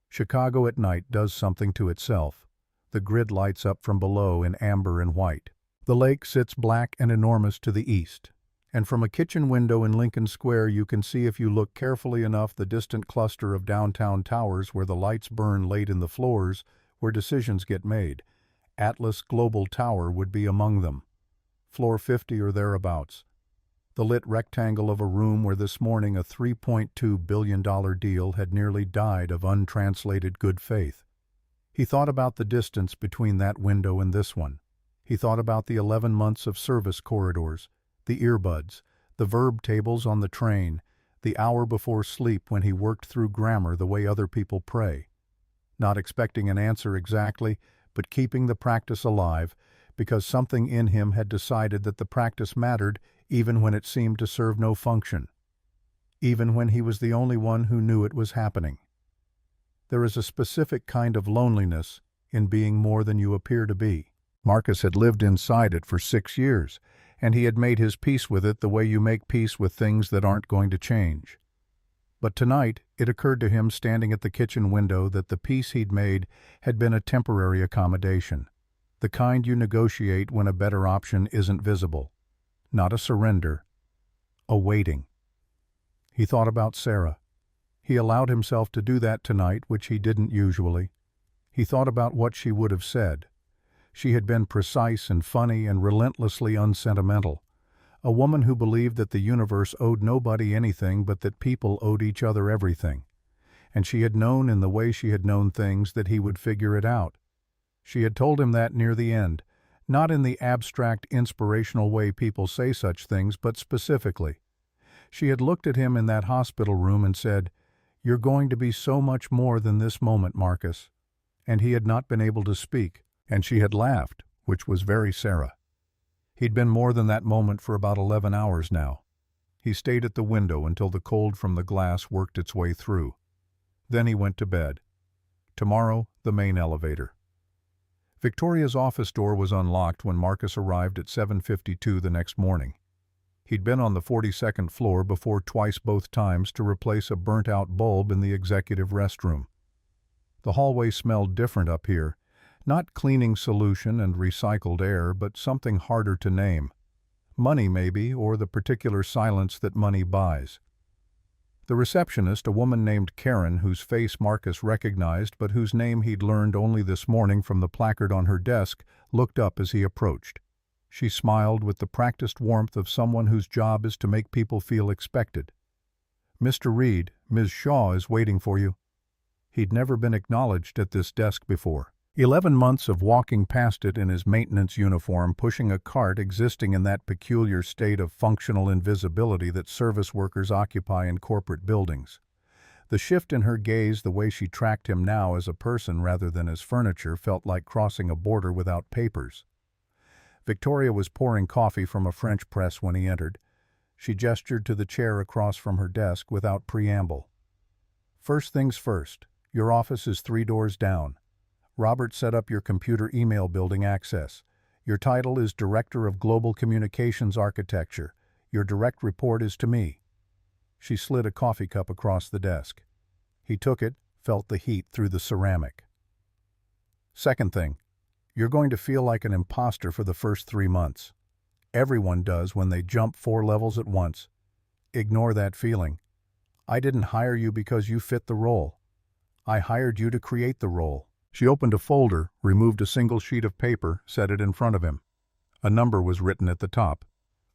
Chicago at night does something to itself. The grid lights up from below in amber and white. The lake sits black and enormous to the east, and from a kitchen window in Lincoln Square you can see, if you look carefully enough, the distant cluster of downtown towers where the lights burn late in the floors where decisions get made. Atlas Global Tower would be among them. Floor 50 or thereabouts. The lit rectangle of a room where this morning a $3.2 billion deal had nearly died of untranslated good faith. He thought about the distance between that window and this one. He thought about the 11 months of service corridors, the earbuds, the verb tables on the train, the hour before sleep when he worked through grammar the way other people pray. Not expecting an answer exactly, but keeping the practice alive, because something in him had decided that the practice mattered even when it seemed to serve no function, even when he was the only one who knew it was happening. There is a specific kind of loneliness in being more than you appear to be. Marcus had lived inside it for 6 years, and he had made his peace with it the way you make peace with things that aren't going to change. But tonight it occurred to him, standing at the kitchen window, that the peace he'd made had been a temporary accommodation, the kind you negotiate when a better option isn't visible. Not a surrender, a waiting. He thought about Sarah. He allowed himself to do that tonight, which he didn't usually. He thought about what she would have said. She had been precise and funny and relentlessly unsentimental. A woman who believed that the universe owed nobody anything but that people owed each other everything. And she had known in the way she had known things that he would figure it out. She had told him that near the end, not in the abstract, inspirational way people say such things, but specifically. She had looked at him in that hospital room and said, "You're going to be so much more than this moment, Marcus." And he had not been able to speak. And she had laughed, which was very Sarah. He'd been more than that moment for about 11 hours now. He stayed at the window until the cold from the glass worked its way through. Then he went to bed. Tomorrow, the main elevator. Victoria's office door was unlocked when Marcus arrived at 7:52 the next morning. He'd been on the 42nd floor before twice, both times to replace a burnt-out bulb in the executive restroom. The hallway smelled different up here. Not cleaning solution and recycled air, but something harder to name. Money, maybe, or the particular silence that money buys. The receptionist, a woman named Karen, whose face Marcus recognized but whose name he'd learned only this morning from the placard on her desk, looked up as he approached. She smiled with the practiced warmth of someone whose job is to make people feel expected. "Mr. Reid, Ms. Shaw is waiting for you." He'd never been acknowledged at this desk before. 11 months of walking past it in his maintenance uniform, pushing a cart, existing in that peculiar state of functional invisibility that service workers occupy in corporate buildings. The shift in her gaze, the way she tracked him now as a person rather than as furniture, felt like crossing a border without papers. Victoria was pouring coffee from a French press when he entered. She gestured to the chair across from her desk without preamble. "First things first, your office is 3 doors down. Robert set up your computer email building access. Your title is Director of Global Communications Architecture. Your direct report is to me." She slid a coffee cup across the desk. He took it, felt the heat through the ceramic. "Second thing, you're going to feel like an imposter for the first 3 months. Everyone does when they jump 4 levels at once. Ignore that feeling. I didn't hire you because you fit the role. I hired you to create the role." She opened a folder, removed a single sheet of paper, set it in front of him. A number was written at the top.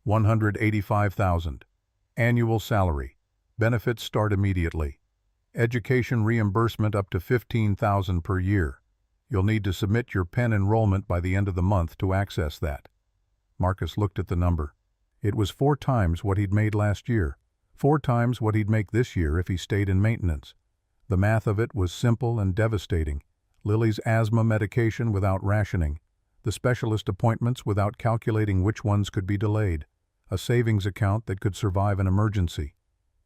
185,000. Annual salary. Benefits start immediately. Education reimbursement up to 15,000 per year. You'll need to submit your Penn enrollment by the end of the month to access that. Marcus looked at the number. It was 4 times what he'd made last year. 4 times what he'd make this year if he stayed in maintenance. The math of it was simple and devastating. Lily's asthma medication without rationing, the specialist appointments without calculating which ones could be delayed, a savings account that could survive an emergency.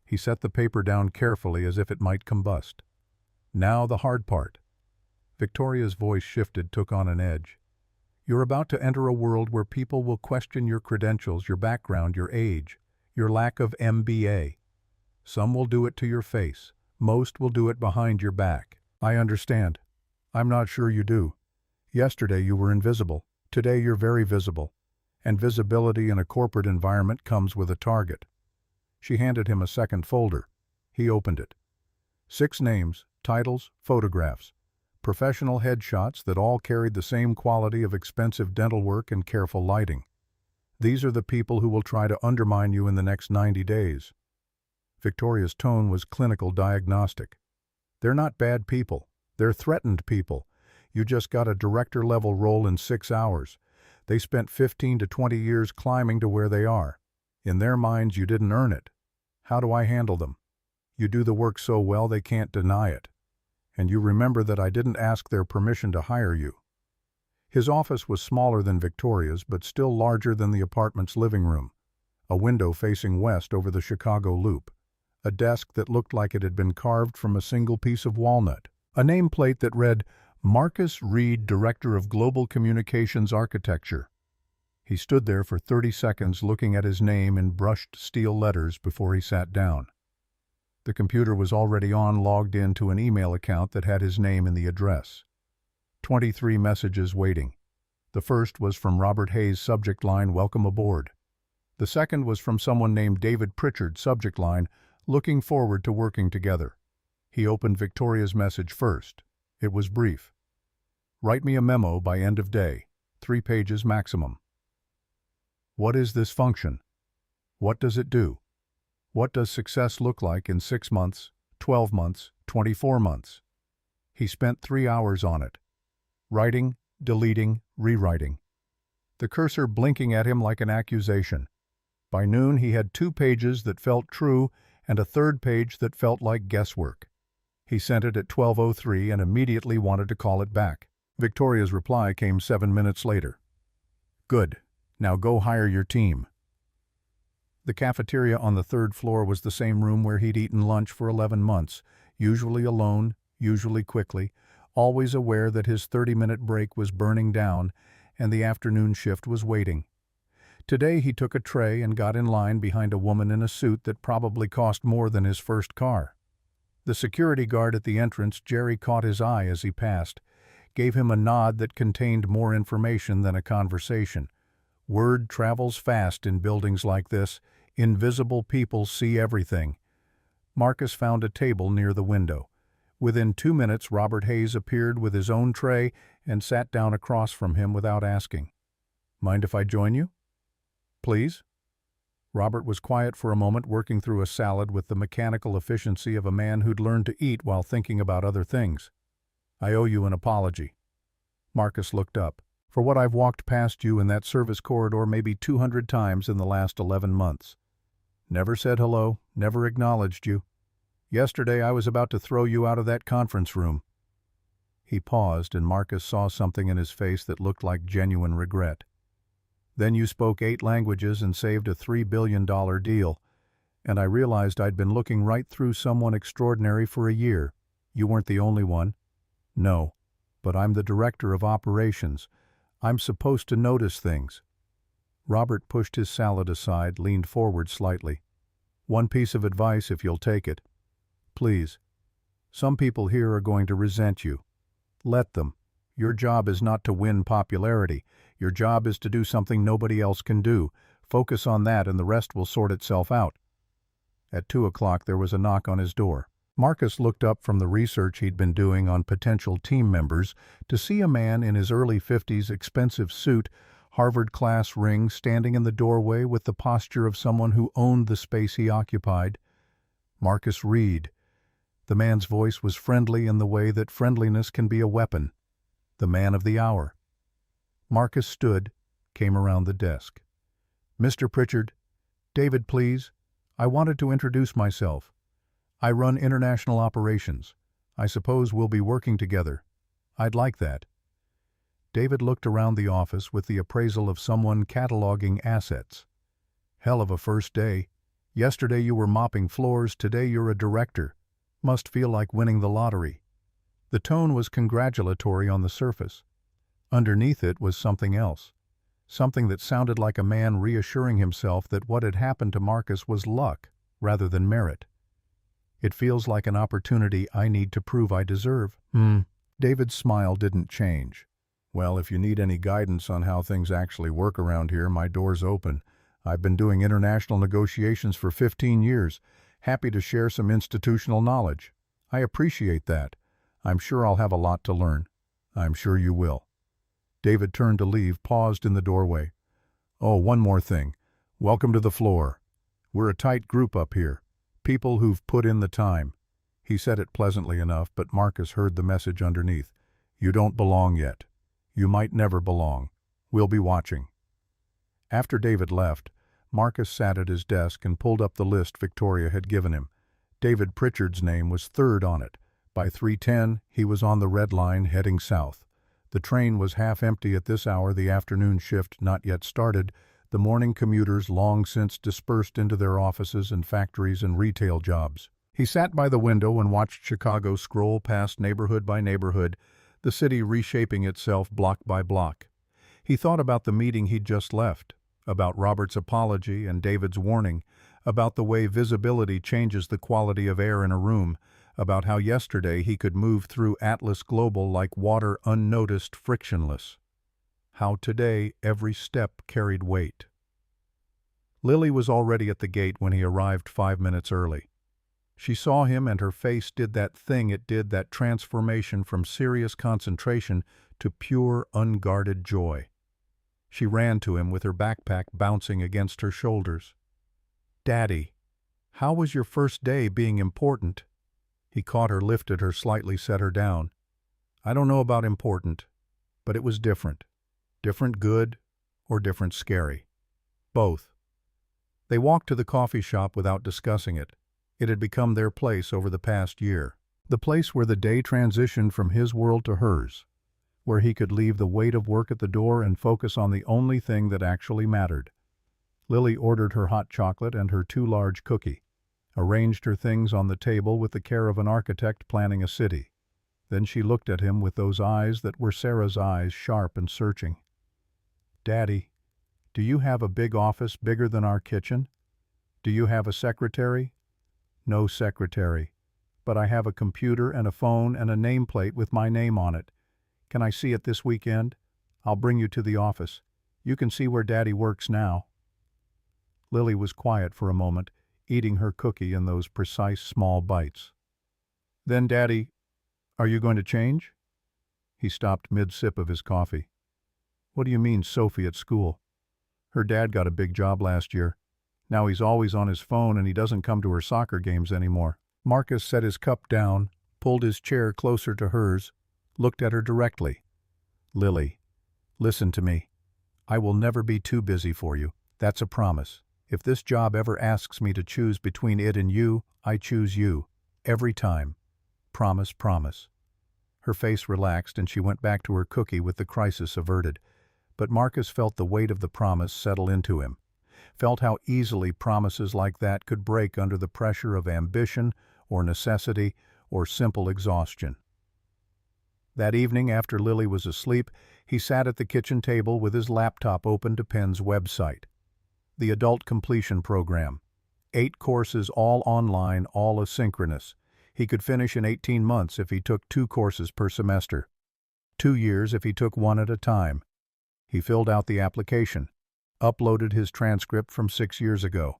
He set the paper down carefully as if it might combust. Now the hard part. Victoria's voice shifted, took on an edge. You're about to enter a world where people will question your credentials, your background, your age, your lack of MBA. Some will do it to your face. Most will do it behind your back. I understand. I'm not sure you do. Yesterday you were invisible. Today you're very visible. And visibility in a corporate environment comes with a target. She handed him a second folder. He opened it. 6 names, titles, photographs. Professional headshots that all carried the same quality of expensive dental work and careful lighting. These are the people who will try to undermine you in the next 90 days. Victoria's tone was clinical, diagnostic. They're not bad people. They're threatened people. You just got a director-level role in 6 hours. They spent 15 to 20 years climbing to where they are. In their minds, you didn't earn it. How do I handle them? You do the work so well they can't deny it. And you remember that I didn't ask their permission to hire you. His office was smaller than Victoria's, but still larger than the apartment's living room. A window facing west over the Chicago Loop. A desk that looked like it had been carved from a single piece of walnut. A nameplate that read, Marcus Reid, Director of Global Communications Architecture. He stood there for 30 seconds looking at his name in brushed steel letters before he sat down. The computer was already logged in to an email account that had his name in the address. 23 messages waiting. The first was from Robert Hayes, subject line, welcome aboard. The second was from someone named David Pritchard, subject line, looking forward to working together. He opened Victoria's message first. It was brief. Write me a memo by end of day. 3 pages maximum. What is this function? What does it do? What does success look like in 6 months, 12 months, 24 months? He spent 3 hours on it. Writing, deleting, rewriting. The cursor blinking at him like an accusation. By noon he had 2 pages that felt true and a 3rd page that felt like guesswork. He sent it at 12:03 and immediately wanted to call it back. Victoria's reply came 7 minutes later. Good. Now go hire your team. The cafeteria on the 3rd floor was the same room where he'd eaten lunch for 11 months, usually alone, usually quickly, always aware that his 30-minute break was burning down and the afternoon shift was waiting. Today he took a tray and got in line behind a woman in a suit that probably cost more than his first car. The security guard at the entrance, Jerry, caught his eye as he passed, gave him a nod that contained more information than a conversation. Word travels fast in buildings like this. Invisible people see everything. Marcus found a table near the window. Within 2 minutes, Robert Hayes appeared with his own tray and sat down across from him without asking. Mind if I join you? Please? Robert was quiet for a moment, working through a salad with the mechanical efficiency of a man who'd learned to eat while thinking about other things. I owe you an apology. Marcus looked up. For what I've walked past you in that service corridor maybe 200 times in the last 11 months. Never said hello, never acknowledged you. Yesterday I was about to throw you out of that conference room. He paused, and Marcus saw something in his face that looked like genuine regret. Then you spoke 8 languages and saved a $3 billion deal, and I realized I'd been looking right through someone extraordinary for a year. You weren't the only one. No, but I'm the director of operations. I'm supposed to notice things. Robert pushed his salad aside, leaned forward slightly. One piece of advice, if you'll take it. Please. Some people here are going to resent you. Let them. Your job is not to win popularity. Your job is to do something nobody else can do. Focus on that and the rest will sort itself out. At 2 o'clock there was a knock on his door. Marcus looked up from the research he'd been doing on potential team members to see a man in his early 50s, expensive suit, Harvard-class ring, standing in the doorway with the posture of someone who owned the space he occupied. Marcus Reid. The man's voice was friendly in the way that friendliness can be a weapon. The man of the hour. Marcus stood, came around the desk. Mr. Pritchard, David, please. I wanted to introduce myself. I run international operations. I suppose we'll be working together. I'd like that. David looked around the office with the appraisal of someone cataloging assets. Hell of a first day. Yesterday you were mopping floors, today you're a director. Must feel like winning the lottery. The tone was congratulatory on the surface. Underneath it was something else, something that sounded like a man reassuring himself that what had happened to Marcus was luck rather than merit. It feels like an opportunity I need to prove I deserve. David's smile didn't change. Well, if you need any guidance on how things actually work around here, my door's open. I've been doing international negotiations for 15 years. Happy to share some institutional knowledge. I appreciate that. I'm sure I'll have a lot to learn. I'm sure you will. David turned to leave, paused in the doorway. Oh, one more thing. Welcome to the floor. We're a tight group up here. People who've put in the time. He said it pleasantly enough, but Marcus heard the message underneath. You don't belong yet. You might never belong. We'll be watching. After David left, Marcus sat at his desk and pulled up the list Victoria had given him. David Pritchard's name was third on it. By 3:10, he was on the red line heading south. The train was half empty at this hour, the afternoon shift not yet started, the morning commuters long since dispersed into their offices and factories and retail jobs. He sat by the window and watched Chicago scroll past neighborhood by neighborhood, the city reshaping itself block by block. He thought about the meeting he'd just left, about Robert's apology and David's warning, about the way visibility changes the quality of air in a room, about how yesterday he could move through Atlas Global like water unnoticed, frictionless. How today every step carried weight. Lily was already at the gate when he arrived 5 minutes early. She saw him and her face did that thing it did, that transformation from serious concentration to pure, unguarded joy. She ran to him with her backpack bouncing against her shoulders. "Daddy, how was your first day being important?" He caught her, lifted her, slightly set her down. "I don't know about important, but it was different. Different good or different scary. Both." They walked to the coffee shop without discussing it. It had become their place over the past year. The place where the day transitioned from his world to hers, where he could leave the weight of work at the door and focus on the only thing that actually mattered. Lily ordered her hot chocolate and her 2 large cookie, arranged her things on the table with the care of an architect planning a city. Then she looked at him with those eyes that were Sarah's eyes, sharp and searching. "Daddy, do you have a big office bigger than our kitchen? Do you have a secretary?" "No secretary, but I have a computer and a phone and a nameplate with my name on it. Can I see it this weekend? I'll bring you to the office. You can see where Daddy works now." Lily was quiet for a moment, eating her cookie in those precise small bites. "Then, Daddy, are you going to change?" He stopped mid-sip of his coffee. "What do you mean, Sophie at school? Her dad got a big job last year. Now he's always on his phone and he doesn't come to her soccer games anymore." Marcus set his cup down, pulled his chair closer to hers, looked at her directly. "Lily, listen to me. I will never be too busy for you. That's a promise. If this job ever asks me to choose between it and you, I choose you. Every time. Promise, promise." Her face relaxed and she went back to her cookie with the crisis averted. But Marcus felt the weight of the promise settle into him. Felt how easily promises like that could break under the pressure of ambition or necessity or simple exhaustion. That evening, after Lily was asleep, he sat at the kitchen table with his laptop open to Penn's website. The Adult Completion Program. 8 courses, all online, all asynchronous. He could finish in 18 months if he took 2 courses per semester. 2 years if he took 1 at a time. He filled out the application, uploaded his transcript from 6 years ago,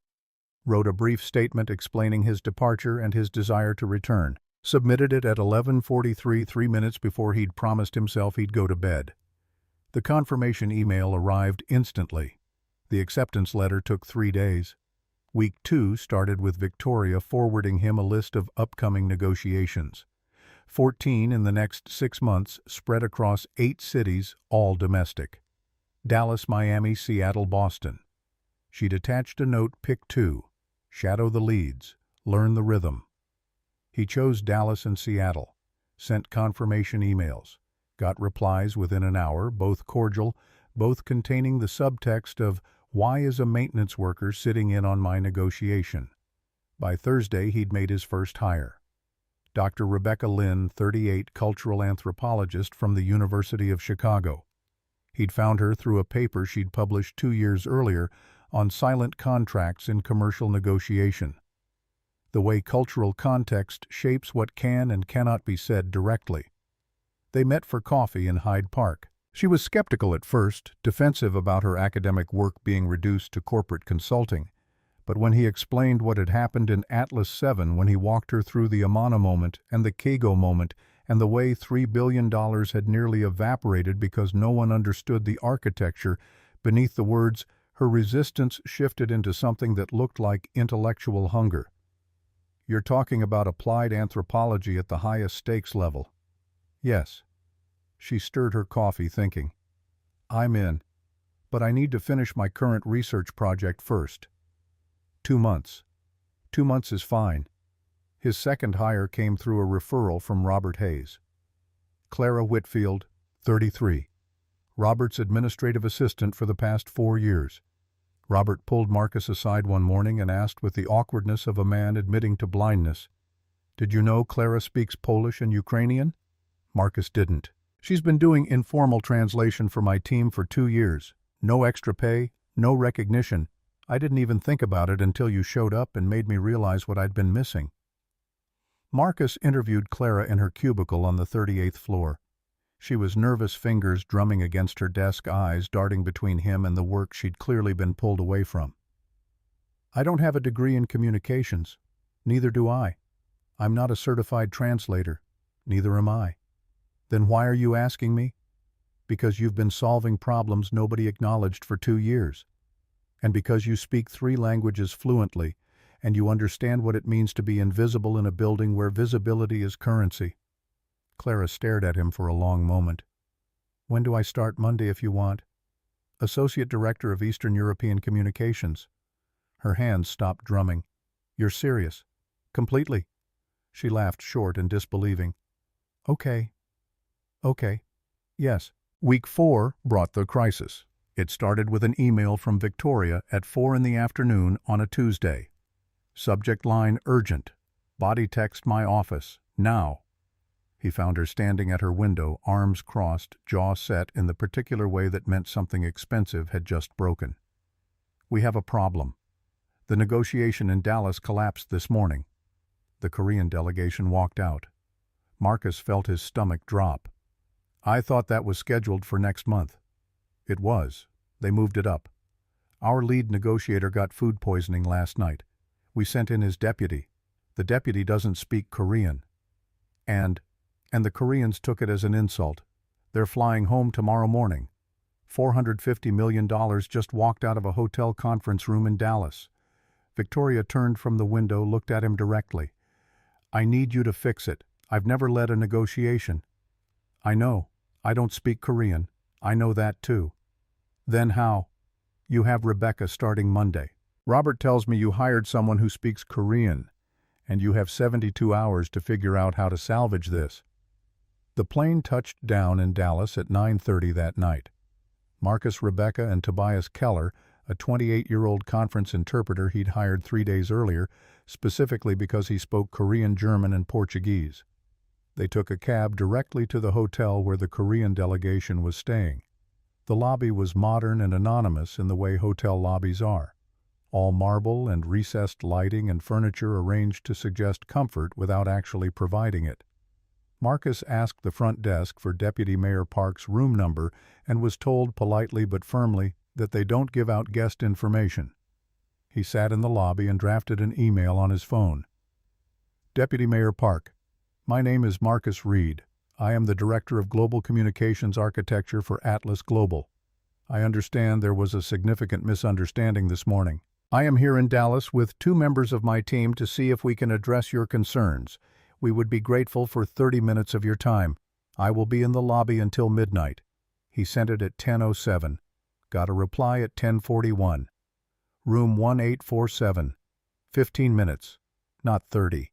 wrote a brief statement explaining his departure and his desire to return, submitted it at 11:43, 3 minutes before he'd promised himself he'd go to bed. The confirmation email arrived instantly. The acceptance letter took 3 days. Week 2 started with Victoria forwarding him a list of upcoming negotiations. 14 in the next 6 months, spread across 8 cities, all domestic. Dallas, Miami, Seattle, Boston. She'd attached a note, pick 2, shadow the leads, learn the rhythm. He chose Dallas and Seattle, sent confirmation emails, got replies within an hour, both cordial, both containing the subtext of, "Why is a maintenance worker sitting in on my negotiation?" By Thursday, he'd made his first hire. Dr. Rebecca Lynn, 38, cultural anthropologist from the University of Chicago. He'd found her through a paper she'd published 2 years earlier on silent contracts in commercial negotiation. The way cultural context shapes what can and cannot be said directly. They met for coffee in Hyde Park. She was skeptical at first, defensive about her academic work being reduced to corporate consulting. But when he explained what had happened in Atlas 7, when he walked her through the Amana moment and the Kago moment, and the way $3 billion had nearly evaporated because no one understood the architecture beneath the words, her resistance shifted into something that looked like intellectual hunger. "You're talking about applied anthropology at the highest stakes level." "Yes." She stirred her coffee, thinking. "I'm in, but I need to finish my current research project first." 2 months. 2 months is fine. His second hire came through a referral from Robert Hayes. Clara Whitfield, 33. Robert's administrative assistant for the past 4 years. Robert pulled Marcus aside one morning and asked with the awkwardness of a man admitting to blindness, "Did you know Clara speaks Polish and Ukrainian?" Marcus didn't. "She's been doing informal translation for my team for 2 years. No extra pay, no recognition. I didn't even think about it until you showed up and made me realize what I'd been missing." Marcus interviewed Clara in her cubicle on the 38th floor. She was nervous, fingers drumming against her desk, eyes darting between him and the work she'd clearly been pulled away from. "I don't have a degree in communications. Neither do I. I'm not a certified translator. Neither am I." "Then why are you asking me?" "Because you've been solving problems nobody acknowledged for 2 years. And because you speak 3 languages fluently, and you understand what it means to be invisible in a building where visibility is currency." Clara stared at him for a long moment. "When do I start?" "Monday if you want." "Associate Director of Eastern European Communications." Her hands stopped drumming. "You're serious?" "Completely." She laughed short and disbelieving. "Okay. Okay. Yes." Week 4 brought the crisis. It started with an email from Victoria at 4 in the afternoon on a Tuesday. Subject line, urgent. Body text, my office. Now. He found her standing at her window, arms crossed, jaw set in the particular way that meant something expensive had just broken. "We have a problem. The negotiation in Dallas collapsed this morning." The Korean delegation walked out. Marcus felt his stomach drop. "I thought that was scheduled for next month." "It was. They moved it up. Our lead negotiator got food poisoning last night. We sent in his deputy. The deputy doesn't speak Korean. And the Koreans took it as an insult. They're flying home tomorrow morning. $450 million just walked out of a hotel conference room in Dallas." Victoria turned from the window, looked at him directly. "I need you to fix it. I've never led a negotiation." "I know. I don't speak Korean. I know that too." "Then how?" "You have Rebecca starting Monday. Robert tells me you hired someone who speaks Korean, and you have 72 hours to figure out how to salvage this." The plane touched down in Dallas at 9:30 that night. Marcus, Rebecca, and Tobias Keller, a 28-year-old conference interpreter he'd hired 3 days earlier, specifically because he spoke Korean, German, and Portuguese. They took a cab directly to the hotel where the Korean delegation was staying. The lobby was modern and anonymous in the way hotel lobbies are. All marble and recessed lighting and furniture arranged to suggest comfort without actually providing it. Marcus asked the front desk for Deputy Mayor Park's room number and was told politely but firmly that they don't give out guest information. He sat in the lobby and drafted an email on his phone. "Deputy Mayor Park, my name is Marcus Reid. I am the Director of Global Communications Architecture for Atlas Global. I understand there was a significant misunderstanding this morning. I am here in Dallas with 2 members of my team to see if we can address your concerns. We would be grateful for 30 minutes of your time. I will be in the lobby until midnight." He sent it at 10:07. Got a reply at 10:41. "Room 1847. 15 minutes. Not 30.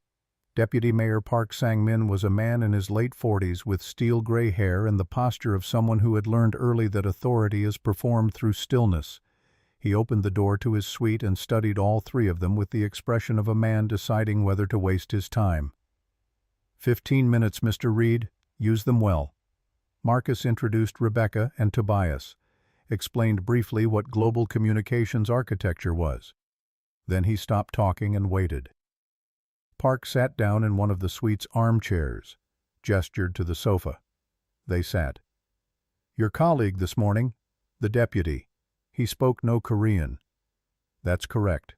Deputy Mayor Park Sang-min was a man in his late 40s with steel gray hair and the posture of someone who had learned early that authority is performed through stillness. He opened the door to his suite and studied all 3 of them with the expression of a man deciding whether to waste his time. 15 minutes, Mr. Reid. Use them well. Marcus introduced Rebecca and Tobias, explained briefly what global communications architecture was. Then he stopped talking and waited. Park sat down in one of the suite's armchairs, gestured to the sofa. They sat. Your colleague this morning, the deputy. He spoke no Korean. That's correct.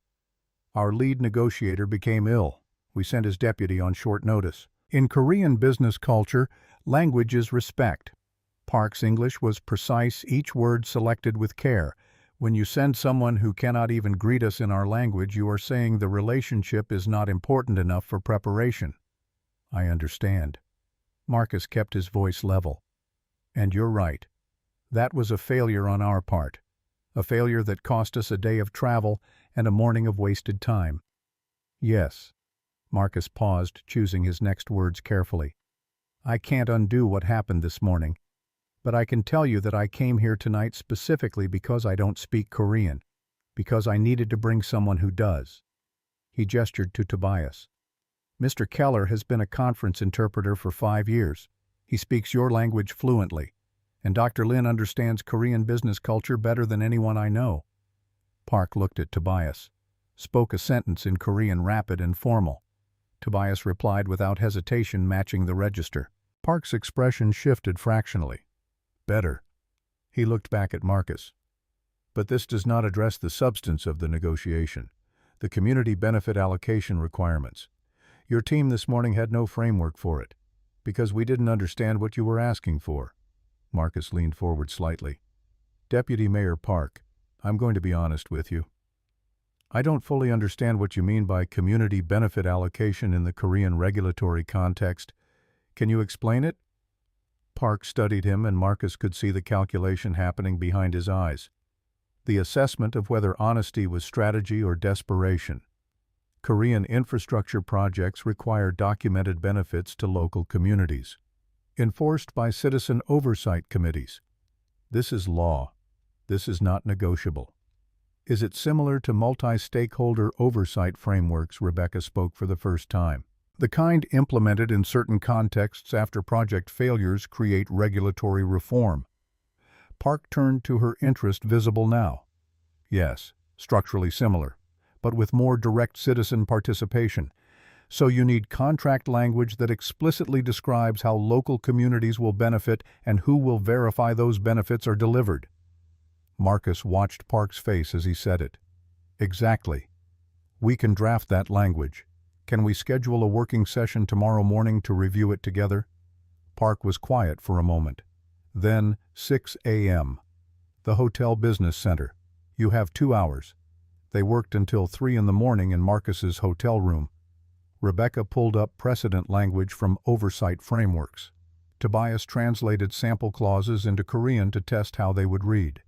Our lead negotiator became ill. We sent his deputy on short notice. In Korean business culture, language is respect. Park's English was precise, each word selected with care. When you send someone who cannot even greet us in our language, you are saying the relationship is not important enough for preparation. I understand. Marcus kept his voice level. And you're right. That was a failure on our part. A failure that cost us a day of travel and a morning of wasted time. Yes. Marcus paused, choosing his next words carefully. I can't undo what happened this morning, but I can tell you that I came here tonight specifically because I don't speak Korean, because I needed to bring someone who does. He gestured to Tobias. Mr. Keller has been a conference interpreter for 5 years. He speaks your language fluently, and Dr. Lin understands Korean business culture better than anyone I know. Park looked at Tobias, spoke a sentence in Korean, rapid and formal. Tobias replied without hesitation, matching the register. Park's expression shifted fractionally. Better. He looked back at Marcus. But this does not address the substance of the negotiation, the community benefit allocation requirements. Your team this morning had no framework for it, because we didn't understand what you were asking for. Marcus leaned forward slightly. Deputy Mayor Park, I'm going to be honest with you. I don't fully understand what you mean by community benefit allocation in the Korean regulatory context. Can you explain it? Park studied him, and Marcus could see the calculation happening behind his eyes. The assessment of whether honesty was strategy or desperation. Korean infrastructure projects require documented benefits to local communities, enforced by citizen oversight committees. This is law. This is not negotiable. Is it similar to multi-stakeholder oversight frameworks? Rebecca spoke for the first time. The kind implemented in certain contexts after project failures create regulatory reform. Park turned to her, interest visible now. Yes, structurally similar, but with more direct citizen participation. So you need contract language that explicitly describes how local communities will benefit and who will verify those benefits are delivered. Marcus watched Park's face as he said it. Exactly. We can draft that language. Can we schedule a working session tomorrow morning to review it together? Park was quiet for a moment. Then, 6 a.m. The Hotel Business Center. You have 2 hours. They worked until 3 in the morning in Marcus's hotel room. Rebecca pulled up precedent language from oversight frameworks. Tobias translated sample clauses into Korean to test how they would read.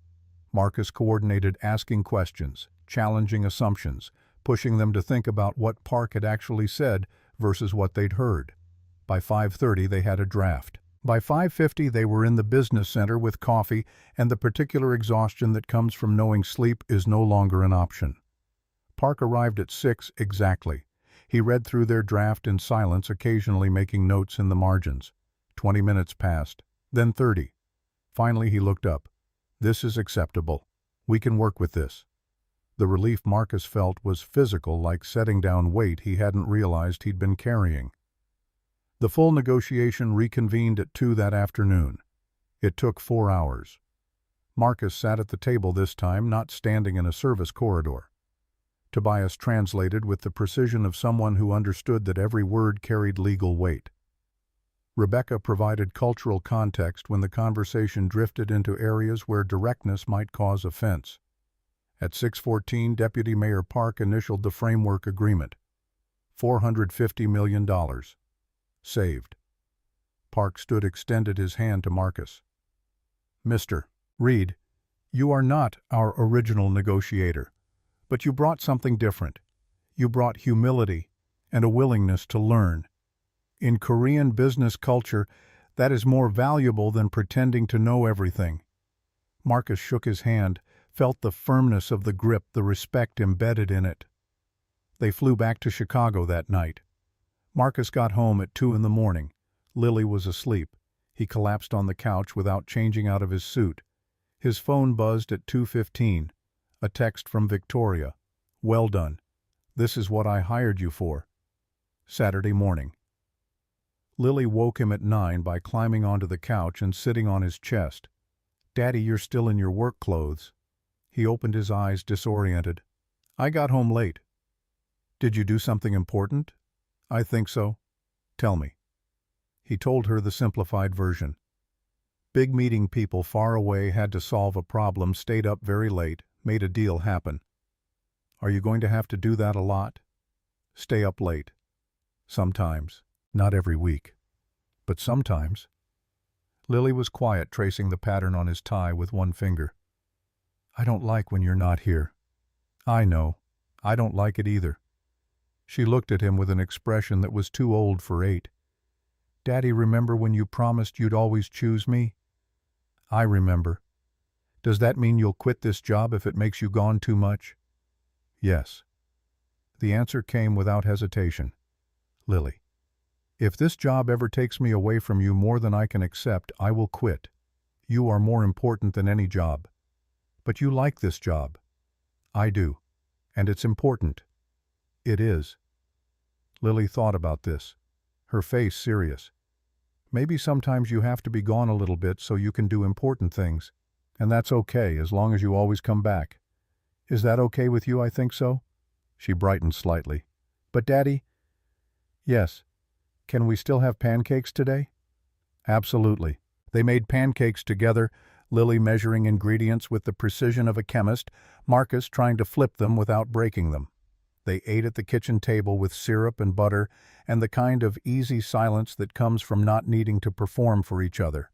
Marcus coordinated asking questions, challenging assumptions, pushing them to think about what Park had actually said versus what they'd heard. By 5:30 they had a draft. By 5:50 they were in the business center with coffee and the particular exhaustion that comes from knowing sleep is no longer an option. Park arrived at 6 exactly. He read through their draft in silence, occasionally making notes in the margins. 20 minutes passed, then 30. Finally he looked up. This is acceptable. We can work with this. The relief Marcus felt was physical, like setting down weight he hadn't realized he'd been carrying. The full negotiation reconvened at 2 that afternoon. It took 4 hours. Marcus sat at the table this time, not standing in a service corridor. Tobias translated with the precision of someone who understood that every word carried legal weight. Rebecca provided cultural context when the conversation drifted into areas where directness might cause offense. At 6:14, Deputy Mayor Park initialed the framework agreement. $450 million. Saved. Park stood, extended his hand to Marcus. Mr. Reid, you are not our original negotiator, but you brought something different. You brought humility and a willingness to learn. In Korean business culture, that is more valuable than pretending to know everything. Marcus shook his hand, felt the firmness of the grip, the respect embedded in it. They flew back to Chicago that night. Marcus got home at 2 in the morning. Lily was asleep. He collapsed on the couch without changing out of his suit. His phone buzzed at 2:15. A text from Victoria. "Well done. This is what I hired you for." Saturday morning. Lily woke him at 9 by climbing onto the couch and sitting on his chest. "Daddy, you're still in your work clothes." He opened his eyes, disoriented. "I got home late." "Did you do something important?" "I think so." "Tell me." He told her the simplified version. Big meeting people far away had to solve a problem, stayed up very late, made a deal happen. "Are you going to have to do that a lot?" "Stay up late." "Sometimes. Not every week. But sometimes." Lily was quiet, tracing the pattern on his tie with one finger. "I don't like when you're not here." "I know. I don't like it either." She looked at him with an expression that was too old for 8. "Daddy, remember when you promised you'd always choose me?" "I remember." "Does that mean you'll quit this job if it makes you gone too much?" "Yes." The answer came without hesitation. "Lily, if this job ever takes me away from you more than I can accept, I will quit. You are more important than any job. But you like this job." "I do. And it's important." "It is." Lily thought about this, her face serious. "Maybe sometimes you have to be gone a little bit so you can do important things. And that's okay, as long as you always come back. Is that okay with you?" "I think so." She brightened slightly. "But Daddy—" "Yes. Can we still have pancakes today?" "Absolutely." They made pancakes together, Lily measuring ingredients with the precision of a chemist, Marcus trying to flip them without breaking them. They ate at the kitchen table with syrup and butter and the kind of easy silence that comes from not needing to perform for each other.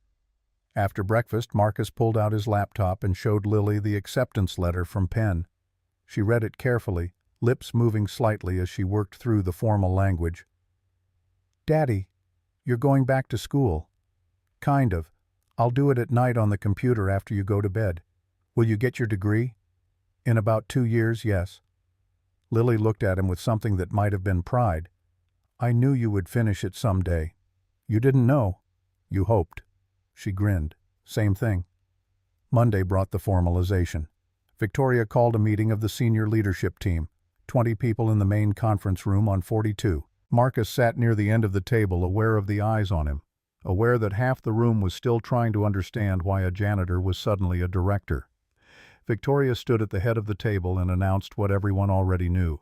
After breakfast, Marcus pulled out his laptop and showed Lily the acceptance letter from Penn. She read it carefully, lips moving slightly as she worked through the formal language. "Daddy, you're going back to school." "Kind of. I'll do it at night on the computer after you go to bed." "Will you get your degree?" "In about 2 years, yes." Lily looked at him with something that might have been pride. "I knew you would finish it someday." "You didn't know." "You hoped." She grinned. "Same thing." Monday brought the formalization. Victoria called a meeting of the senior leadership team, 20 people in the main conference room on 42. Marcus sat near the end of the table, aware of the eyes on him, aware that half the room was still trying to understand why a janitor was suddenly a director. Victoria stood at the head of the table and announced what everyone already knew.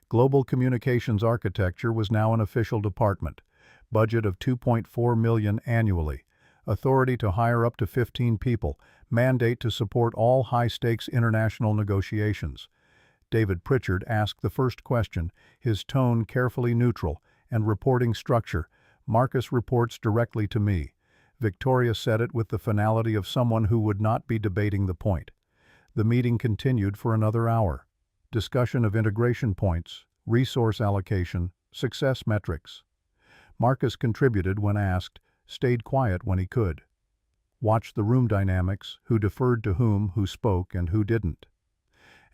Global Communications Architecture was now an official department, budget of $2.4 million annually, authority to hire up to 15 people, mandate to support all high-stakes international negotiations. David Pritchard asked the first question, his tone carefully neutral, and reporting structure. "Marcus reports directly to me." Victoria said it with the finality of someone who would not be debating the point. The meeting continued for another hour. Discussion of integration points, resource allocation, success metrics. Marcus contributed when asked, stayed quiet when he could. Watched the room dynamics, who deferred to whom, who spoke, and who didn't.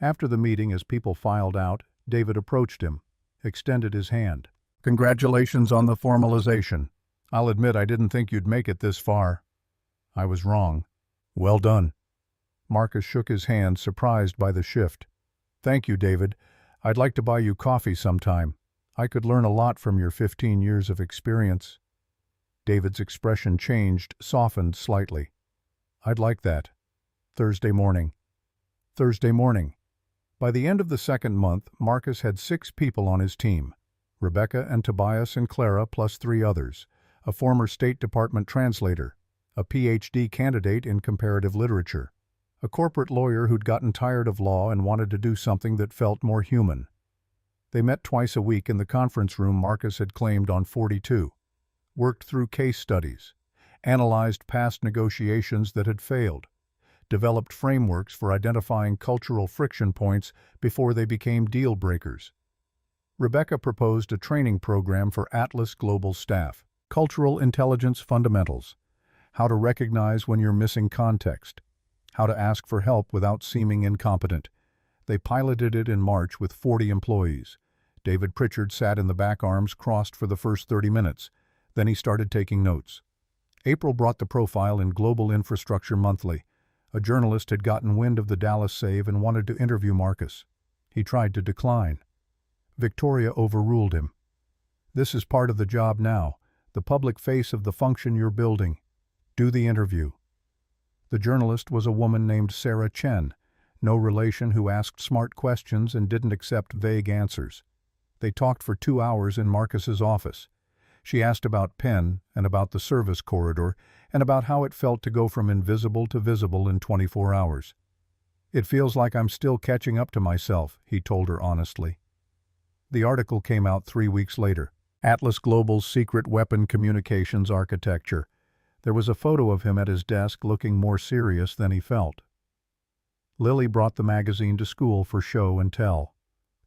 After the meeting, as people filed out, David approached him, extended his hand. "Congratulations on the formalization. I'll admit I didn't think you'd make it this far." "I was wrong." "Well done." Marcus shook his hand, surprised by the shift. "Thank you, David. I'd like to buy you coffee sometime. I could learn a lot from your 15 years of experience." David's expression changed, softened slightly. "I'd like that." Thursday morning. Thursday morning. By the end of the second month, Marcus had 6 people on his team. Rebecca and Tobias and Clara plus 3 others, a former State Department translator, a PhD candidate in comparative literature, a corporate lawyer who'd gotten tired of law and wanted to do something that felt more human. They met twice a week in the conference room Marcus had claimed on 42, worked through case studies, analyzed past negotiations that had failed, developed frameworks for identifying cultural friction points before they became deal breakers. Rebecca proposed a training program for Atlas Global staff, Cultural Intelligence Fundamentals, how to recognize when you're missing context, how to ask for help without seeming incompetent. They piloted it in March with 40 employees. David Pritchard sat in the back, arms crossed, for the first 30 minutes. Then he started taking notes. April brought the profile in Global Infrastructure Monthly. A journalist had gotten wind of the Dallas save and wanted to interview Marcus. He tried to decline. Victoria overruled him. "This is part of the job now, the public face of the function you're building. Do the interview." The journalist was a woman named Sarah Chen, no relation, who asked smart questions and didn't accept vague answers. They talked for 2 hours in Marcus's office. She asked about Penn and about the service corridor and about how it felt to go from invisible to visible in 24 hours. "It feels like I'm still catching up to myself," he told her honestly. The article came out 3 weeks later. Atlas Global's secret weapon communications architecture. There was a photo of him at his desk, looking more serious than he felt. Lily brought the magazine to school for show and tell.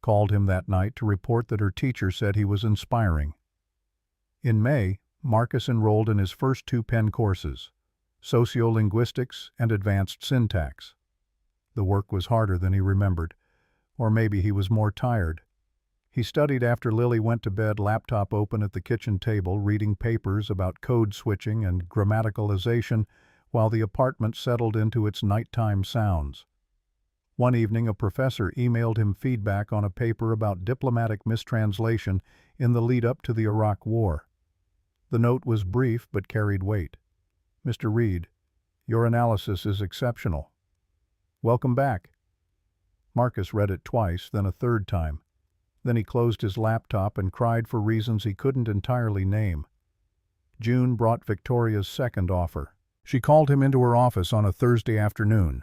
Called him that night to report that her teacher said he was inspiring. In May, Marcus enrolled in his first 2 Penn courses, sociolinguistics and advanced syntax. The work was harder than he remembered, or maybe he was more tired. He studied after Lily went to bed, laptop open at the kitchen table, reading papers about code switching and grammaticalization while the apartment settled into its nighttime sounds. One evening, a professor emailed him feedback on a paper about diplomatic mistranslation in the lead-up to the Iraq War. The note was brief but carried weight. "Mr. Reid, your analysis is exceptional. Welcome back." Marcus read it twice, then a third time. Then he closed his laptop and cried for reasons he couldn't entirely name. June brought Victoria's second offer. She called him into her office on a Thursday afternoon.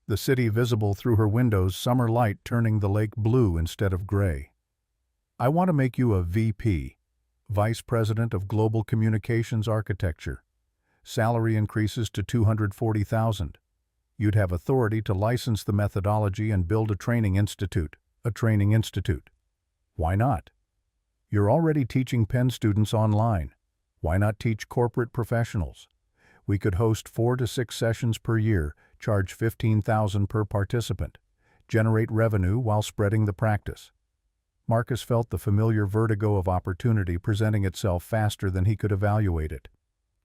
The city visible through her windows, summer light turning the lake blue instead of gray. "I want to make you a VP, Vice President of Global Communications Architecture. Salary increases to $240,000. You'd have authority to license the methodology and build a training institute." A training institute. Why not? You're already teaching Penn students online. Why not teach corporate professionals? We could host 4 to 6 sessions per year, charge $15,000 per participant, generate revenue while spreading the practice. Marcus felt the familiar vertigo of opportunity presenting itself faster than he could evaluate it.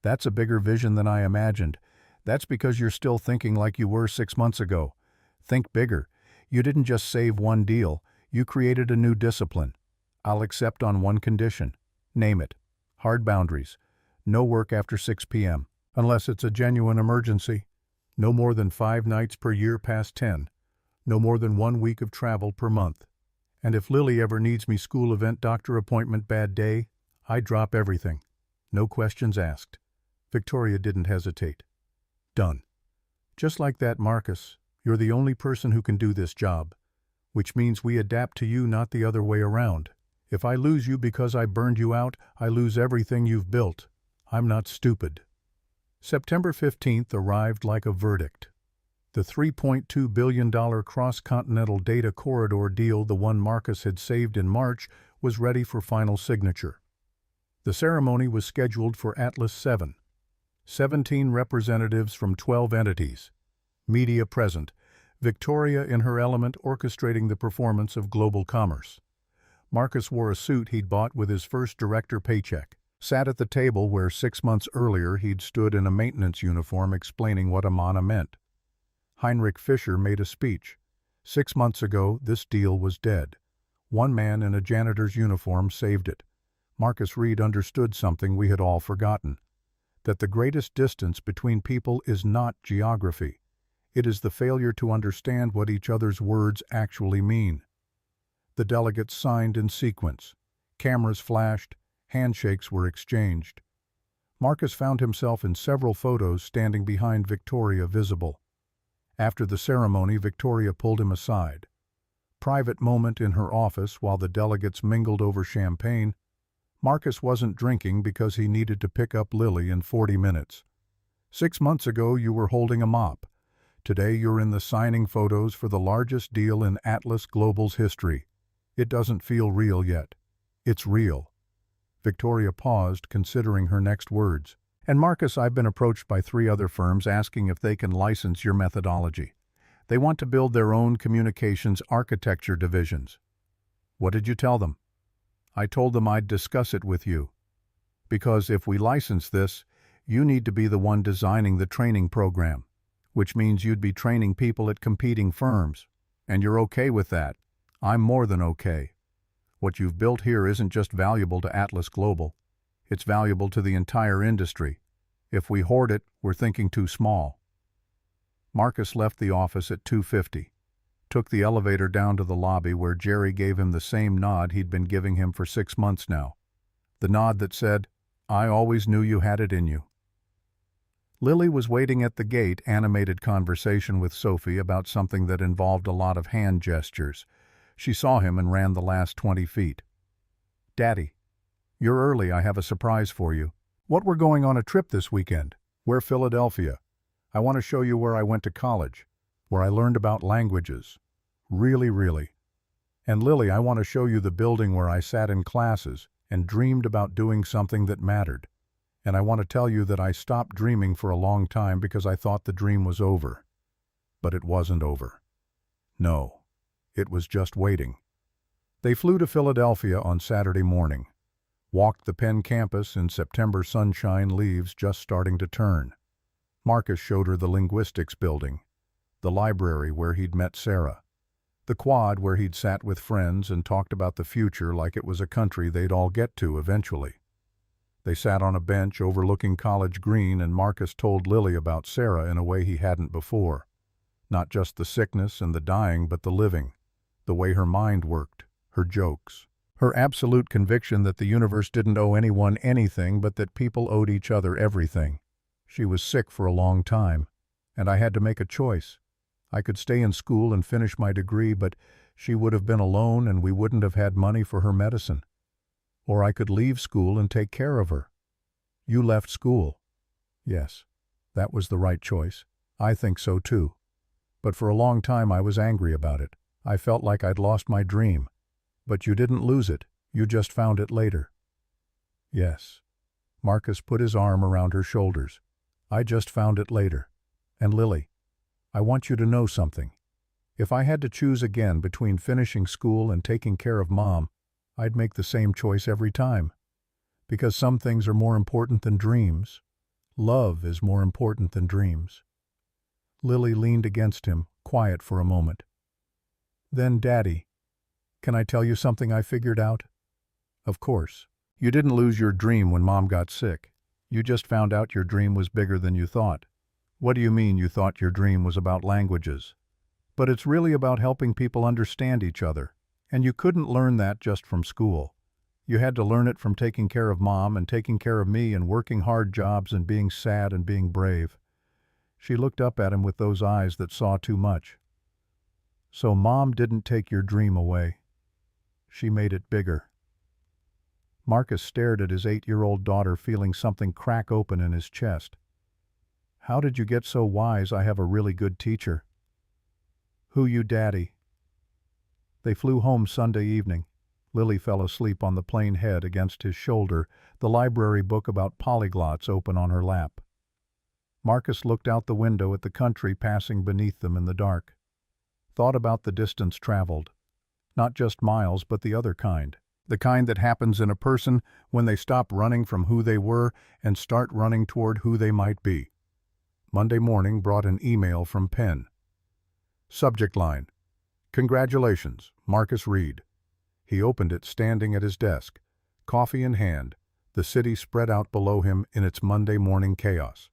"That's a bigger vision than I imagined." "That's because you're still thinking like you were 6 months ago. Think bigger. You didn't just save one deal, you created a new discipline. I'll accept on one condition." "Name it." "Hard boundaries. No work after 6 p.m. unless it's a genuine emergency. No more than 5 nights per year past 10. No more than 1 week of travel per month. And if Lily ever needs me, school event, doctor appointment, bad day, I drop everything. No questions asked." Victoria didn't hesitate. "Done." "Just like that, Marcus. You're the only person who can do this job. Which means we adapt to you, not the other way around. If I lose you because I burned you out, I lose everything you've built. I'm not stupid." September 15th arrived like a verdict. The $3.2 billion cross-continental data corridor deal, the one Marcus had saved in March, was ready for final signature. The ceremony was scheduled for Atlas 7. 17 representatives from 12 entities. Media present. Victoria in her element, orchestrating the performance of global commerce. Marcus wore a suit he'd bought with his first director paycheck. Sat at the table where 6 months earlier he'd stood in a maintenance uniform explaining what Amana meant. Heinrich Fischer made a speech. 6 months ago, this deal was dead. One man in a janitor's uniform saved it. Marcus Reid understood something we had all forgotten. That the greatest distance between people is not geography. It is the failure to understand what each other's words actually mean. The delegates signed in sequence. Cameras flashed. Handshakes were exchanged. Marcus found himself in several photos standing behind Victoria, visible. After the ceremony, Victoria pulled him aside. Private moment in her office while the delegates mingled over champagne. Marcus wasn't drinking because he needed to pick up Lily in 40 minutes. 6 months ago you were holding a mop. Today you're in the signing photos for the largest deal in Atlas Global's history. It doesn't feel real yet. It's real. Victoria paused, considering her next words. "And Marcus, I've been approached by 3 other firms asking if they can license your methodology. They want to build their own communications architecture divisions." "What did you tell them?" I told them I'd discuss it with you. Because if we license this, you need to be the one designing the training program, which means you'd be training people at competing firms. And you're okay with that. I'm more than okay. What you've built here isn't just valuable to Atlas Global. It's valuable to the entire industry. If we hoard it, we're thinking too small. Marcus left the office at 2:50, took the elevator down to the lobby where Jerry gave him the same nod he'd been giving him for 6 months now. The nod that said, "I always knew you had it in you." Lily was waiting at the gate, animated conversation with Sophie about something that involved a lot of hand gestures. She saw him and ran the last 20 feet. "Daddy, you're early. I have a surprise for you. What, we're going on a trip this weekend? We're Philadelphia. I want to show you where I went to college, where I learned about languages. Really. And Lily, I want to show you the building where I sat in classes and dreamed about doing something that mattered. And I want to tell you that I stopped dreaming for a long time because I thought the dream was over. But it wasn't over. No, it was just waiting." They flew to Philadelphia on Saturday morning, walked the Penn campus in September sunshine, leaves just starting to turn. Marcus showed her the linguistics building, the library where he'd met Sarah, the quad where he'd sat with friends and talked about the future like it was a country they'd all get to eventually. They sat on a bench overlooking College Green, and Marcus told Lily about Sarah in a way he hadn't before. Not just the sickness and the dying, but the living, the way her mind worked, her jokes, her absolute conviction that the universe didn't owe anyone anything but that people owed each other everything. She was sick for a long time, and I had to make a choice. I could stay in school and finish my degree, but she would have been alone and we wouldn't have had money for her medicine. Or I could leave school and take care of her. You left school. Yes, that was the right choice. I think so too. But for a long time I was angry about it. I felt like I'd lost my dream. But you didn't lose it. You just found it later. Yes. Marcus put his arm around her shoulders. I just found it later. And Lily, I want you to know something. If I had to choose again between finishing school and taking care of Mom, I'd make the same choice every time. Because some things are more important than dreams. Love is more important than dreams. Lily leaned against him, quiet for a moment. Then, Daddy, can I tell you something I figured out? Of course. You didn't lose your dream when Mom got sick. You just found out your dream was bigger than you thought. What do you mean you thought your dream was about languages? But it's really about helping people understand each other. And you couldn't learn that just from school. You had to learn it from taking care of Mom and taking care of me and working hard jobs and being sad and being brave. She looked up at him with those eyes that saw too much. So Mom didn't take your dream away. She made it bigger. Marcus stared at his 8-year-old daughter, feeling something crack open in his chest. How did you get so wise? I have a really good teacher. Who, you, Daddy? They flew home Sunday evening. Lily fell asleep on the plane head against his shoulder, the library book about polyglots open on her lap. Marcus looked out the window at the country passing beneath them in the dark. Thought about the distance traveled. Not just miles, but the other kind. The kind that happens in a person when they stop running from who they were and start running toward who they might be. Monday morning brought an email from Penn. Subject line: Congratulations, Marcus Reid. He opened it standing at his desk, coffee in hand, the city spread out below him in its Monday morning chaos.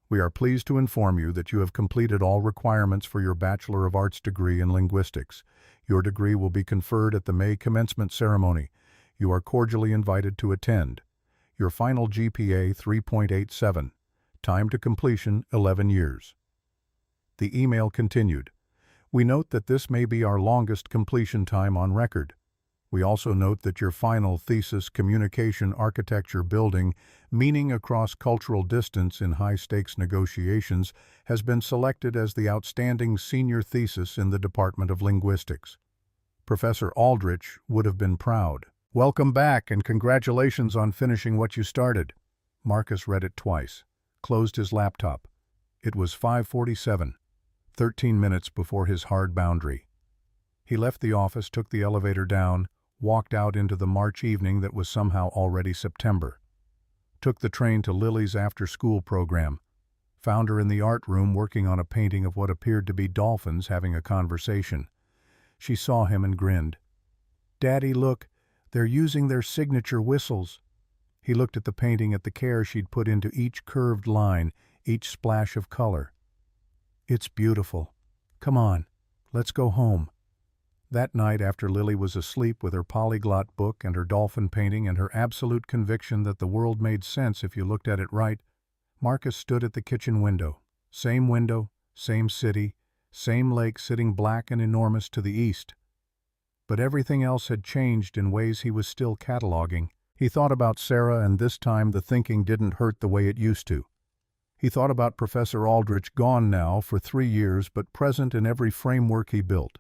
We are pleased to inform you that you have completed all requirements for your Bachelor of Arts degree in Linguistics. Your degree will be conferred at the May commencement ceremony. You are cordially invited to attend. Your final GPA 3.87. Time to completion 11 years. The email continued. We note that this may be our longest completion time on record. We also note that your final thesis, Communication Architecture Building, Meaning Across Cultural Distance in High-Stakes Negotiations, has been selected as the outstanding senior thesis in the Department of Linguistics. Professor Aldrich would have been proud. Welcome back and congratulations on finishing what you started. Marcus read it twice, closed his laptop. It was 5:47, 13 minutes before his hard boundary. He left the office, took the elevator down, walked out into the March evening that was somehow already September. Took the train to Lily's after-school program. Found her in the art room working on a painting of what appeared to be dolphins having a conversation. She saw him and grinned. "Daddy, look, they're using their signature whistles." He looked at the painting, at the care she'd put into each curved line, each splash of color. "It's beautiful. Come on, let's go home." That night, after Lily was asleep with her polyglot book and her dolphin painting and her absolute conviction that the world made sense if you looked at it right, Marcus stood at the kitchen window. Window, same city, same lake sitting black and enormous to the east. But everything else had changed in ways he was still cataloging. He thought about Sarah, and this time the thinking didn't hurt the way it used to. He thought about Professor Aldrich, gone now for 3 years, but present in every framework he built.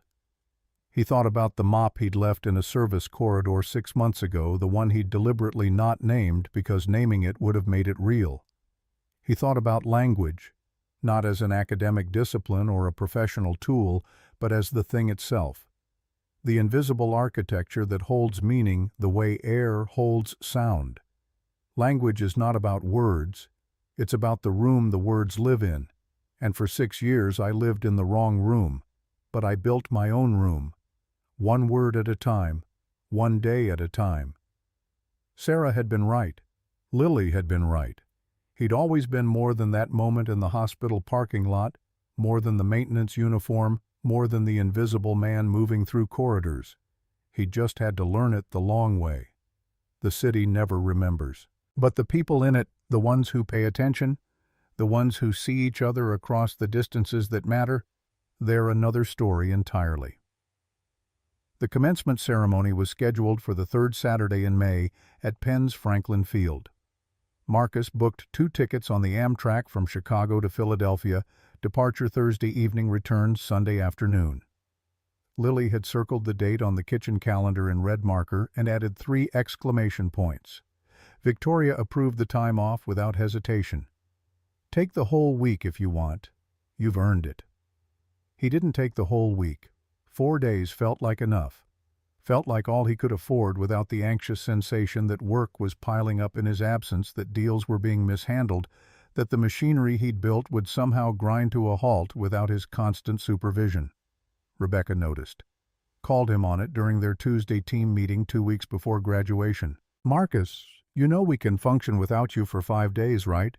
He thought about the mop he'd left in a service corridor 6 months ago, the one he'd deliberately not named because naming it would have made it real. He thought about language, not as an academic discipline or a professional tool, but as the thing itself. The invisible architecture that holds meaning the way air holds sound. Language is not about words, it's about the room the words live in. And for 6 years I lived in the wrong room, but I built my own room. One word at a time, one day at a time. Sarah had been right. Lily had been right. He'd always been more than that moment in the hospital parking lot, more than the maintenance uniform, more than the invisible man moving through corridors. He'd just had to learn it the long way. The city never remembers. But the people in it, the ones who pay attention, the ones who see each other across the distances that matter, they're another story entirely. The commencement ceremony was scheduled for the 3rd Saturday in May at Penn's Franklin Field. Marcus booked 2 tickets on the Amtrak from Chicago to Philadelphia, departure Thursday evening, return Sunday afternoon. Lily had circled the date on the kitchen calendar in red marker and added 3 exclamation points. Victoria approved the time off without hesitation. "Take the whole week if you want. You've earned it." He didn't take the whole week. 4 days felt like enough. Felt like all he could afford without the anxious sensation that work was piling up in his absence, that deals were being mishandled, that the machinery he'd built would somehow grind to a halt without his constant supervision. Rebecca noticed. Called him on it during their Tuesday team meeting 2 weeks before graduation. "Marcus, you know we can function without you for 5 days, right?"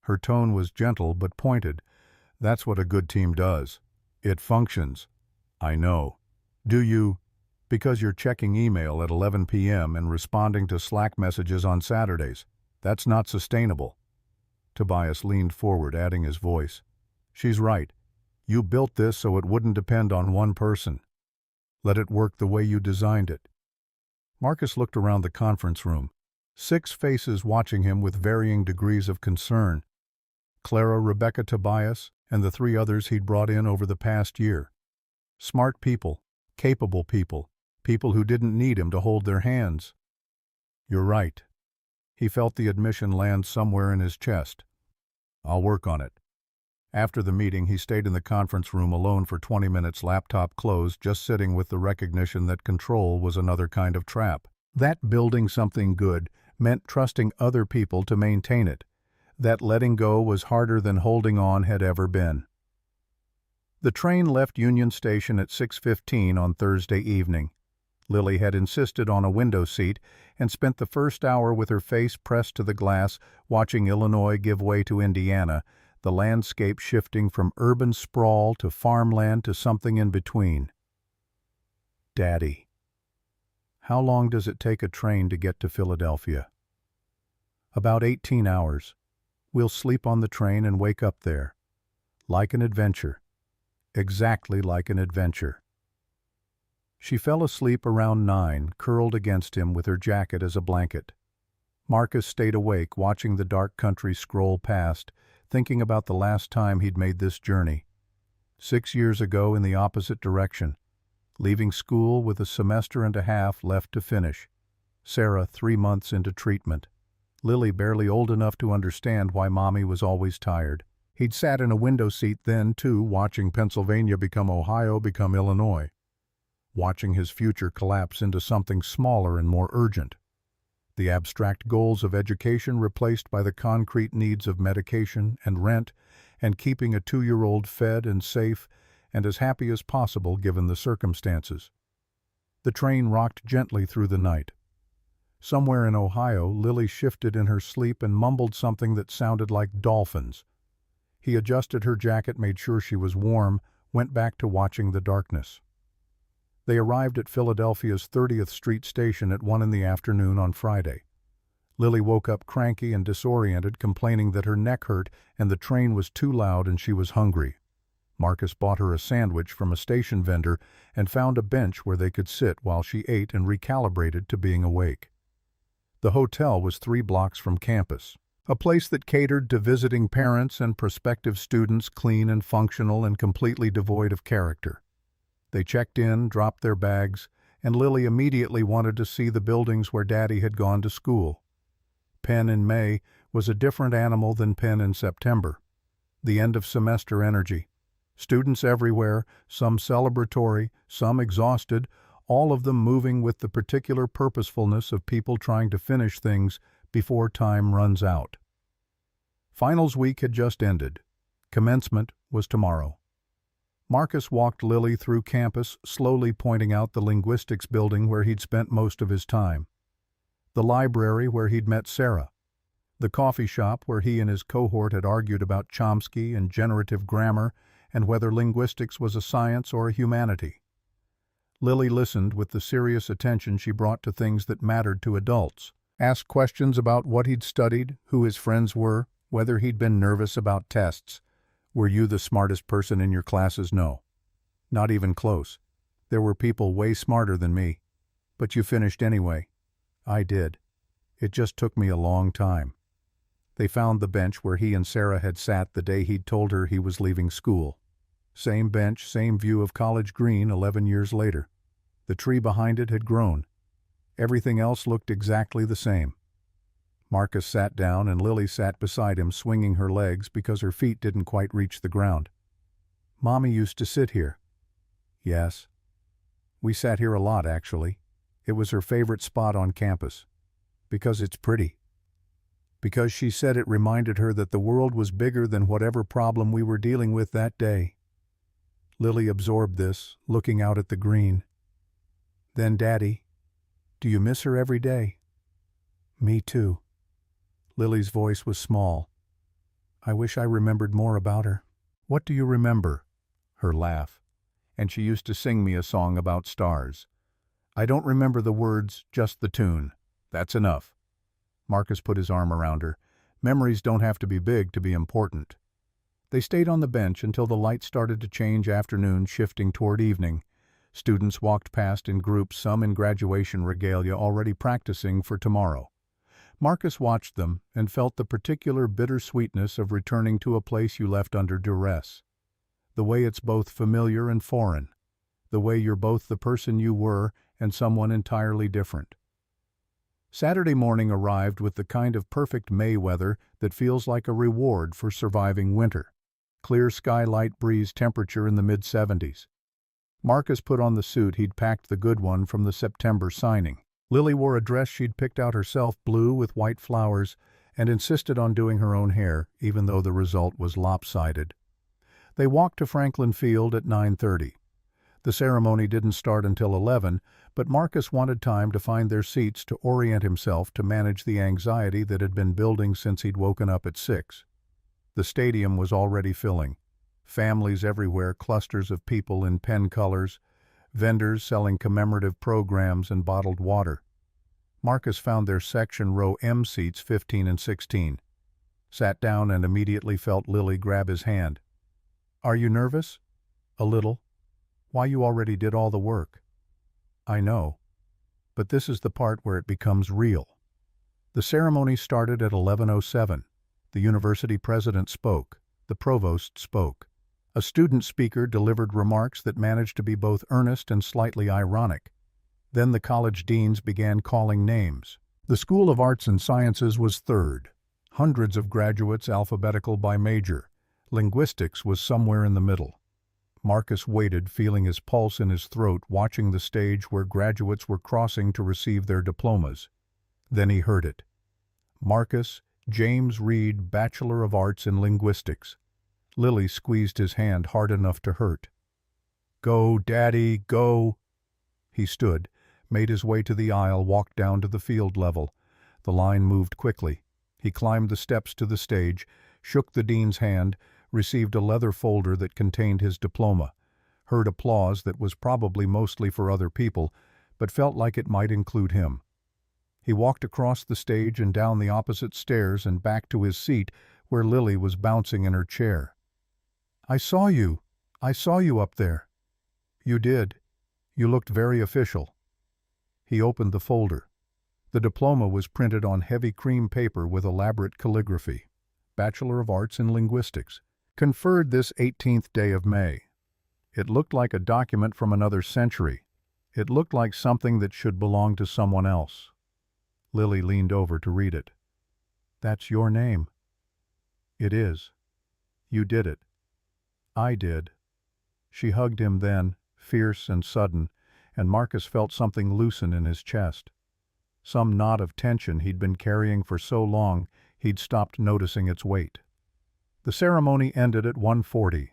Her tone was gentle but pointed. "That's what a good team does. It functions." "I know. Do you? Because you're checking email at 11 p.m. and responding to Slack messages on Saturdays. That's not sustainable." Tobias leaned forward, adding his voice. "She's right. You built this so it wouldn't depend on one person. Let it work the way you designed it." Marcus looked around the conference room. 6 faces watching him with varying degrees of concern. Clara, Rebecca, Tobias, and the 3 others he'd brought in over the past year. Smart people, capable people, people who didn't need him to hold their hands. "You're right." He felt the admission land somewhere in his chest. "I'll work on it." After the meeting, he stayed in the conference room alone for 20 minutes, laptop closed, just sitting with the recognition that control was another kind of trap. That building something good meant trusting other people to maintain it. That letting go was harder than holding on had ever been. The train left Union Station at 6:15 on Thursday evening. Lily had insisted on a window seat and spent the first hour with her face pressed to the glass, watching Illinois give way to Indiana, the landscape shifting from urban sprawl to farmland to something in between. Daddy. How long does it take a train to get to Philadelphia? About 18 hours. We'll sleep on the train and wake up there. Like an adventure. Exactly like an adventure. She fell asleep around 9, curled against him with her jacket as a blanket. Marcus stayed awake, watching the dark country scroll past, thinking about the last time he'd made this journey. 6 years ago in the opposite direction, leaving school with a semester and a half left to finish. Sarah 3 months into treatment. Lily barely old enough to understand why Mommy was always tired. He'd sat in a window seat then, too, watching Pennsylvania become Ohio, become Illinois. watching his future collapse into something smaller and more urgent. The abstract goals of education replaced by the concrete needs of medication and rent, and keeping a 2-year-old fed and safe and as happy as possible given the circumstances. The train rocked gently through the night. Somewhere in Ohio, Lily shifted in her sleep and mumbled something that sounded like dolphins. He adjusted her jacket, made sure she was warm, went back to watching the darkness. They arrived at Philadelphia's 30th Street station at 1 in the afternoon on Friday. Lily woke up cranky and disoriented, complaining that her neck hurt and the train was too loud and she was hungry. Marcus bought her a sandwich from a station vendor and found a bench where they could sit while she ate and recalibrated to being awake. The hotel was 3 blocks from campus, a place that catered to visiting parents and prospective students, clean and functional and completely devoid of character. They checked in, dropped their bags, and Lily immediately wanted to see the buildings where Daddy had gone to school. Penn in May was a different animal than Penn in September. The end-of-semester energy. Students everywhere, some celebratory, some exhausted, all of them moving with the particular purposefulness of people trying to finish things before time runs out. Finals week had just ended. Commencement was tomorrow. Marcus walked Lily through campus, slowly pointing out the linguistics building where he'd spent most of his time, the library where he'd met Sarah, the coffee shop where he and his cohort had argued about Chomsky and generative grammar and whether linguistics was a science or a humanity. Lily listened with the serious attention she brought to things that mattered to adults, asked questions about what he'd studied, who his friends were, whether he'd been nervous about tests. Were you the smartest person in your classes? No. Not even close. There were people way smarter than me. But you finished anyway. I did. It just took me a long time. They found the bench where he and Sarah had sat the day he'd told her he was leaving school. Same bench, same view of College Green 11 years later. The tree behind it had grown. Everything else looked exactly the same. Marcus sat down and Lily sat beside him, swinging her legs because her feet didn't quite reach the ground. Mommy used to sit here. Yes. We sat here a lot, actually. It was her favorite spot on campus. Because it's pretty. Because she said it reminded her that the world was bigger than whatever problem we were dealing with that day. Lily absorbed this, looking out at the green. Then, Daddy, do you miss her every day? Me too. Lily's voice was small. I wish I remembered more about her. What do you remember? Her laugh. And she used to sing me a song about stars. I don't remember the words, just the tune. That's enough. Marcus put his arm around her. Memories don't have to be big to be important. They stayed on the bench until the light started to change, afternoon shifting toward evening. Students walked past in groups, some in graduation regalia already practicing for tomorrow. Marcus watched them and felt the particular bittersweetness of returning to a place you left under duress. The way it's both familiar and foreign. The way you're both the person you were and someone entirely different. Saturday morning arrived with the kind of perfect May weather that feels like a reward for surviving winter. Clear sky, light breeze, temperature in the mid-70s. Marcus put on the suit he'd packed, the good one from the September signing. Lily wore a dress she'd picked out herself, blue with white flowers, and insisted on doing her own hair, even though the result was lopsided. They walked to Franklin Field at 9:30. The ceremony didn't start until 11, but Marcus wanted time to find their seats to orient himself to manage the anxiety that had been building since he'd woken up at 6. The stadium was already filling. Families everywhere, clusters of people in pen colors, vendors selling commemorative programs and bottled water. Marcus found their section row M seats 15 and 16. Sat down and immediately felt Lily grab his hand. Are you nervous? A little. Why, you already did all the work. I know. But this is the part where it becomes real. The ceremony started at 11:07. The university president spoke. The provost spoke. A student speaker delivered remarks that managed to be both earnest and slightly ironic. Then the college deans began calling names. The School of Arts and Sciences was third. Hundreds of graduates alphabetical by major. Linguistics was somewhere in the middle. Marcus waited, feeling his pulse in his throat, watching the stage where graduates were crossing to receive their diplomas. Then he heard it. Marcus James Reid, Bachelor of Arts in Linguistics. Lily squeezed his hand hard enough to hurt. "Go, Daddy, go!" He stood, made his way to the aisle, walked down to the field level. The line moved quickly. He climbed the steps to the stage, shook the dean's hand, received a leather folder that contained his diploma, heard applause that was probably mostly for other people, but felt like it might include him. He walked across the stage and down the opposite stairs and back to his seat where Lily was bouncing in her chair. "I saw you up there." "You did. You looked very official." He opened the folder. The diploma was printed on heavy cream paper with elaborate calligraphy. Bachelor of Arts in Linguistics. Conferred this 18th day of May. It looked like a document from another century. It looked like something that should belong to someone else. Lily leaned over to read it. "That's your name." "It is. You did it." "I did." She hugged him then, fierce and sudden, and Marcus felt something loosen in his chest. Some knot of tension he'd been carrying for so long he'd stopped noticing its weight. The ceremony ended at 1:40.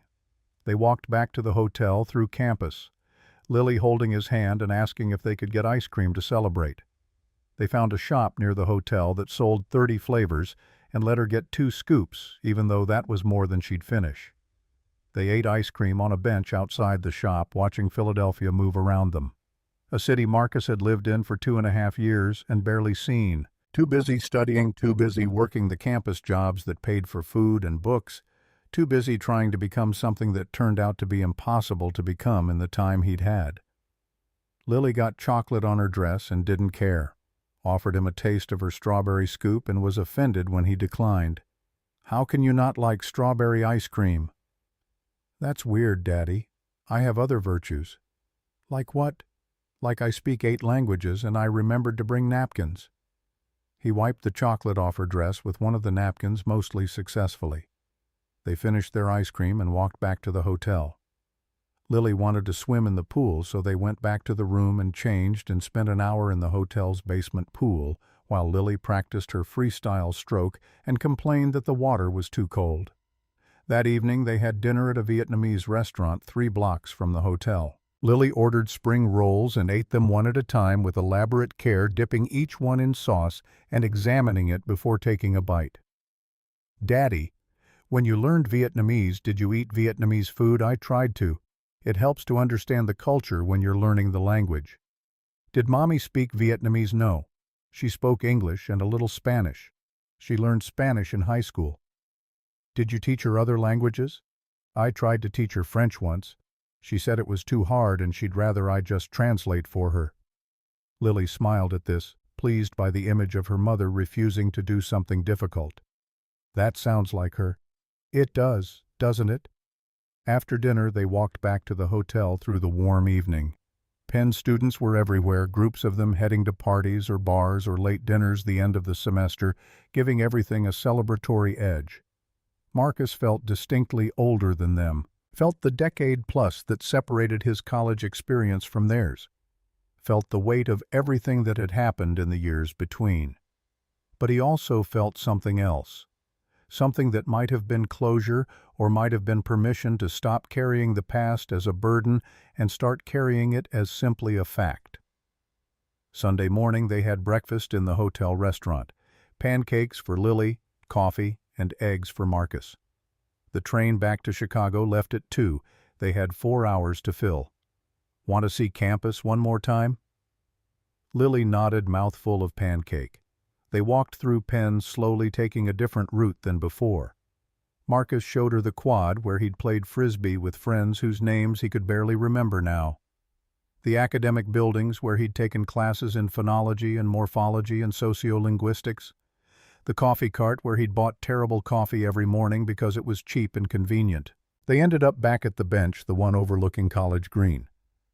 They walked back to the hotel through campus, Lily holding his hand and asking if they could get ice cream to celebrate. They found a shop near the hotel that sold 30 flavors and let her get 2 scoops, even though that was more than she'd finish. They ate ice cream on a bench outside the shop, watching Philadelphia move around them. A city Marcus had lived in for 2.5 years and barely seen. Too busy studying, too busy working the campus jobs that paid for food and books, too busy trying to become something that turned out to be impossible to become in the time he'd had. Lily got chocolate on her dress and didn't care. Offered him a taste of her strawberry scoop and was offended when he declined. "How can you not like strawberry ice cream?" "That's weird, Daddy. I have other virtues." "Like what?" "Like I speak 8 languages and I remembered to bring napkins." He wiped the chocolate off her dress with one of the napkins, mostly successfully. They finished their ice cream and walked back to the hotel. Lily wanted to swim in the pool, so they went back to the room and changed and spent an hour in the hotel's basement pool, while Lily practiced her freestyle stroke and complained that the water was too cold. That evening they had dinner at a Vietnamese restaurant 3 blocks from the hotel. Lily ordered spring rolls and ate them one at a time with elaborate care, dipping each one in sauce and examining it before taking a bite. "Daddy, when you learned Vietnamese, did you eat Vietnamese food?" "I tried to. It helps to understand the culture when you're learning the language." "Did Mommy speak Vietnamese?" "No. She spoke English and a little Spanish. She learned Spanish in high school." "Did you teach her other languages?" "I tried to teach her French once. She said it was too hard and she'd rather I just translate for her." Lily smiled at this, pleased by the image of her mother refusing to do something difficult. "That sounds like her." "It does, doesn't it?" After dinner they walked back to the hotel through the warm evening. Penn students were everywhere, groups of them heading to parties or bars or late dinners the end of the semester, giving everything a celebratory edge. Marcus felt distinctly older than them, felt the decade plus that separated his college experience from theirs, felt the weight of everything that had happened in the years between. But he also felt something else. Something that might have been closure or might have been permission to stop carrying the past as a burden and start carrying it as simply a fact. Sunday morning they had breakfast in the hotel restaurant. Pancakes for Lily, coffee, and eggs for Marcus. The train back to Chicago left at 2. They had 4 hours to fill. "Want to see campus one more time?" Lily nodded, mouthful of pancake. They walked through Penn, slowly taking a different route than before. Marcus showed her the quad where he'd played frisbee with friends whose names he could barely remember now. The academic buildings where he'd taken classes in phonology and morphology and sociolinguistics. The coffee cart where he'd bought terrible coffee every morning because it was cheap and convenient. They ended up back at the bench, the one overlooking College Green.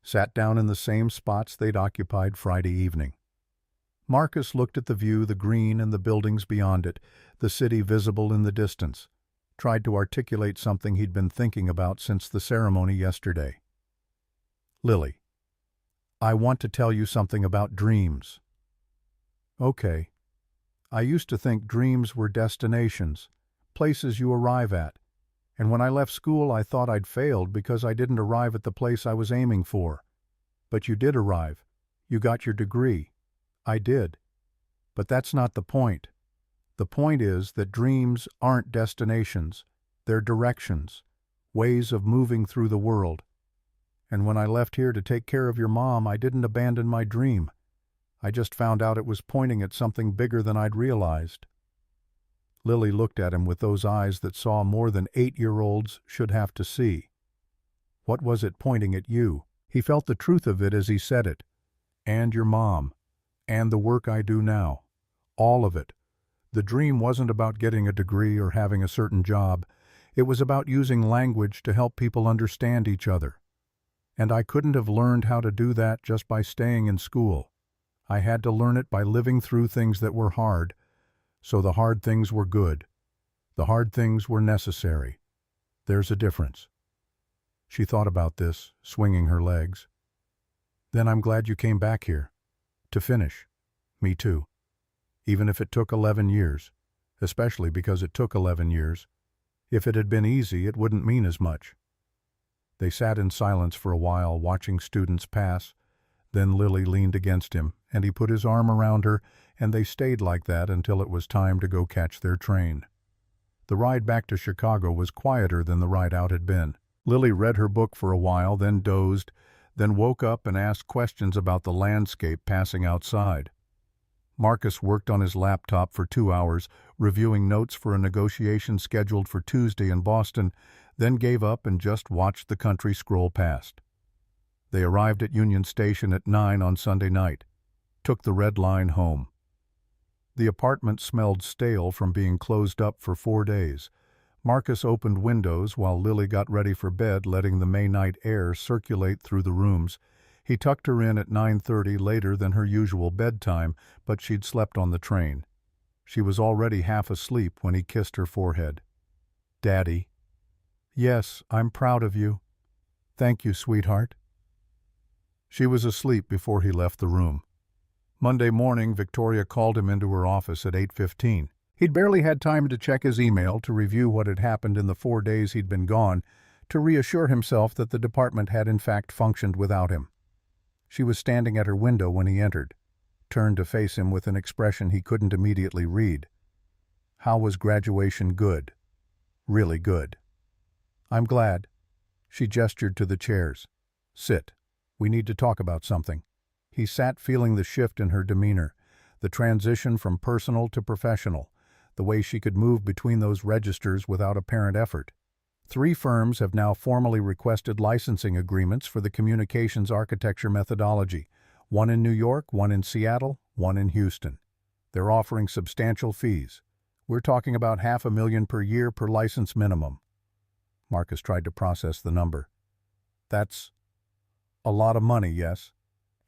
Sat down in the same spots they'd occupied Friday evening. Marcus looked at the view, the green and the buildings beyond it, the city visible in the distance. tried to articulate something he'd been thinking about since the ceremony yesterday. Lily, I want to tell you something about dreams. Okay. I used to think dreams were destinations, places you arrive at, and when I left school I thought I'd failed because I didn't arrive at the place I was aiming for. But you did arrive. You got your degree. I did. But that's not the point. The point is that dreams aren't destinations, they're directions, ways of moving through the world. And when I left here to take care of your mom, I didn't abandon my dream. I just found out it was pointing at something bigger than I'd realized. Lily looked at him with those eyes that saw more than 8-year-olds should have to see. What was it pointing at you? He felt the truth of it as he said it. And your mom. And the work I do now. All of it. The dream wasn't about getting a degree or having a certain job. It was about using language to help people understand each other. And I couldn't have learned how to do that just by staying in school. I had to learn it by living through things that were hard. So the hard things were good. The hard things were necessary. There's a difference. She thought about this, swinging her legs. Then I'm glad you came back here. To finish. Me too. Even if it took 11 years. Especially because it took 11 years. If it had been easy, it wouldn't mean as much. They sat in silence for a while, watching students pass. Then Lily leaned against him, and he put his arm around her, and they stayed like that until it was time to go catch their train. The ride back to Chicago was quieter than the ride out had been. Lily read her book for a while, then dozed, then woke up and asked questions about the landscape passing outside. Marcus worked on his laptop for 2 hours, reviewing notes for a negotiation scheduled for Tuesday in Boston, then gave up and just watched the country scroll past. They arrived at Union Station at 9 on Sunday night. Took the Red Line home. The apartment smelled stale from being closed up for 4 days. Marcus opened windows while Lily got ready for bed, letting the May night air circulate through the rooms. He tucked her in at 9:30, later than her usual bedtime, but she'd slept on the train. She was already half asleep when he kissed her forehead. Daddy. Yes, I'm proud of you. Thank you, sweetheart. She was asleep before he left the room. Monday morning, Victoria called him into her office at 8:15. He'd barely had time to check his email to review what had happened in the 4 days he'd been gone, to reassure himself that the department had in fact functioned without him. She was standing at her window when he entered, turned to face him with an expression he couldn't immediately read. How was graduation good? Really good. I'm glad. She gestured to the chairs. Sit. We need to talk about something. He sat, feeling the shift in her demeanor, the transition from personal to professional, the way she could move between those registers without apparent effort. 3 firms have now formally requested licensing agreements for the communications architecture methodology, one in New York, one in Seattle, one in Houston. They're offering substantial fees. We're talking about $500,000 per year per license minimum. Marcus tried to process the number. That's a lot of money, yes,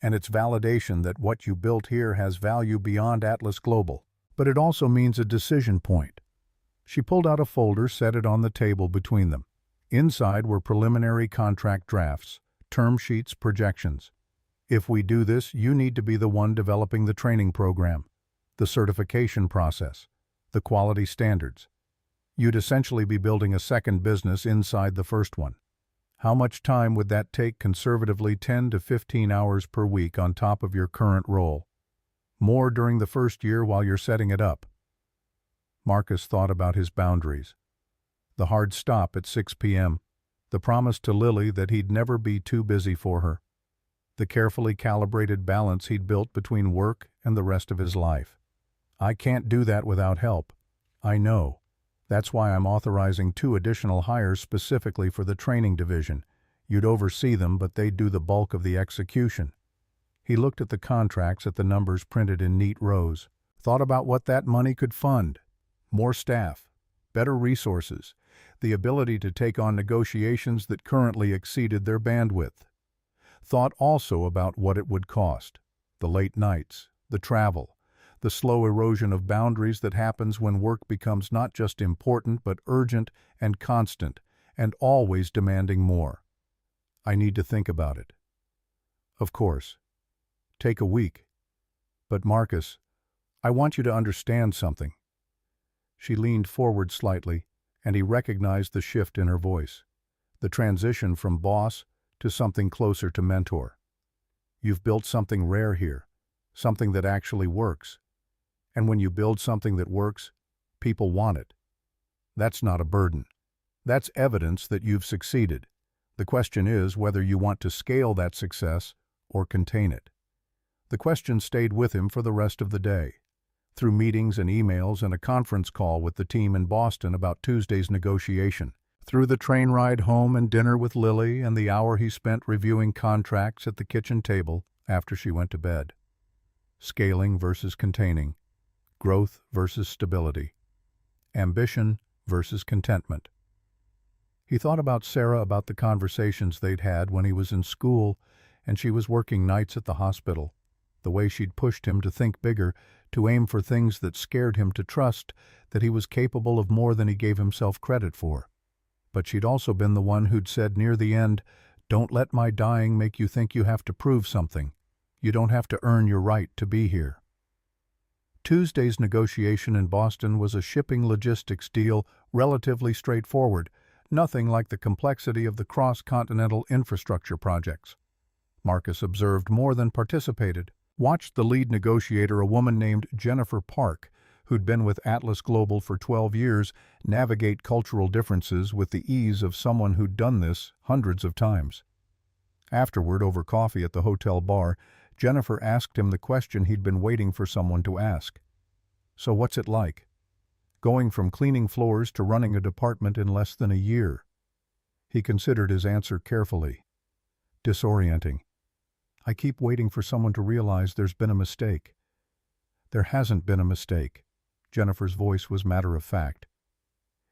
and it's validation that what you built here has value beyond Atlas Global, but it also means a decision point. She pulled out a folder, set it on the table between them. Inside were preliminary contract drafts, term sheets, projections. If we do this, you need to be the one developing the training program, the certification process, the quality standards. You'd essentially be building a second business inside the first one. How much time would that take? Conservatively 10 to 15 hours per week on top of your current role. More during the first year while you're setting it up. Marcus thought about his boundaries. The hard stop at 6 p.m., the promise to Lily that he'd never be too busy for her, the carefully calibrated balance he'd built between work and the rest of his life. I can't do that without help. I know. That's why I'm authorizing 2 additional hires specifically for the training division. You'd oversee them, but they'd do the bulk of the execution. He looked at the contracts, at the numbers printed in neat rows, thought about what that money could fund. More staff, better resources, the ability to take on negotiations that currently exceeded their bandwidth. Thought also about what it would cost, the late nights, the travel, the slow erosion of boundaries that happens when work becomes not just important but urgent and constant and always demanding more. I need to think about it. Of course. Take a week. But Marcus, I want you to understand something. She leaned forward slightly, and he recognized the shift in her voice, the transition from boss to something closer to mentor. You've built something rare here, something that actually works. And when you build something that works, people want it. That's not a burden. That's evidence that you've succeeded. The question is whether you want to scale that success or contain it. The question stayed with him for the rest of the day, through meetings and emails and a conference call with the team in Boston about Tuesday's negotiation, through the train ride home and dinner with Lily and the hour he spent reviewing contracts at the kitchen table after she went to bed. Scaling versus containing, growth versus stability, ambition versus contentment. He thought about Sarah, about the conversations they'd had when he was in school and she was working nights at the hospital, the way she'd pushed him to think bigger, to aim for things that scared him, to trust that he was capable of more than he gave himself credit for. But she'd also been the one who'd said near the end, "Don't let my dying make you think you have to prove something. You don't have to earn your right to be here." Tuesday's negotiation in Boston was a shipping logistics deal, relatively straightforward, nothing like the complexity of the cross-continental infrastructure projects. Marcus observed more than participated, watched the lead negotiator, a woman named Jennifer Park, who'd been with Atlas Global for 12 years, navigate cultural differences with the ease of someone who'd done this hundreds of times. Afterward, over coffee at the hotel bar, Jennifer asked him the question he'd been waiting for someone to ask. "So what's it like? Going from cleaning floors to running a department in less than a year?" He considered his answer carefully. "Disorienting. I keep waiting for someone to realize there's been a mistake." "There hasn't been a mistake." Jennifer's voice was matter-of-fact.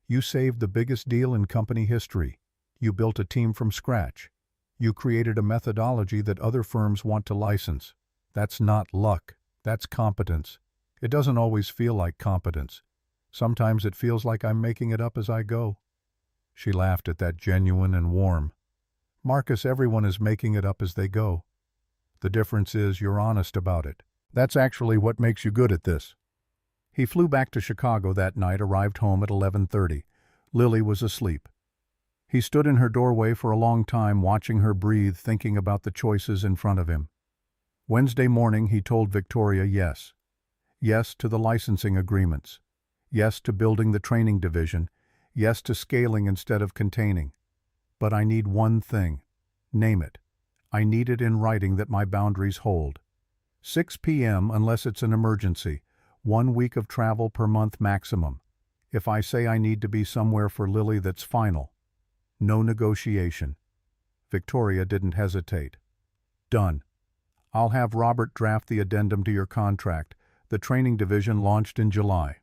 "You saved the biggest deal in company history. You built a team from scratch. You created a methodology that other firms want to license. That's not luck. That's competence. It doesn't always feel like competence. Sometimes it feels like I'm making it up as I go." She laughed at that, genuine and warm. "Marcus, everyone is making it up as they go. The difference is you're honest about it. That's actually what makes you good at this." He flew back to Chicago that night, arrived home at 11:30. Lily was asleep. He stood in her doorway for a long time, watching her breathe, thinking about the choices in front of him. Wednesday morning he told Victoria yes. Yes to the licensing agreements. Yes to building the training division. Yes to scaling instead of containing. "But I need one thing. Name it. I need it in writing that my boundaries hold. 6 p.m. unless it's an emergency. 1 week of travel per month maximum. If I say I need to be somewhere for Lily, that's final. No negotiation." Victoria didn't hesitate. "Done. I'll have Robert draft the addendum to your contract." The training division launched in July.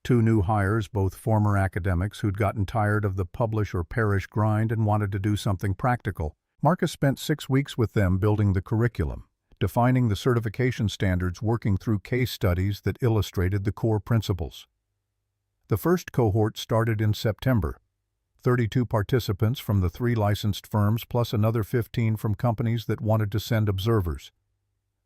2 new hires, both former academics who'd gotten tired of the publish or perish grind and wanted to do something practical. Marcus spent 6 weeks with them building the curriculum, defining the certification standards, working through case studies that illustrated the core principles. The first cohort started in September. 32 participants from the 3 licensed firms plus another 15 from companies that wanted to send observers.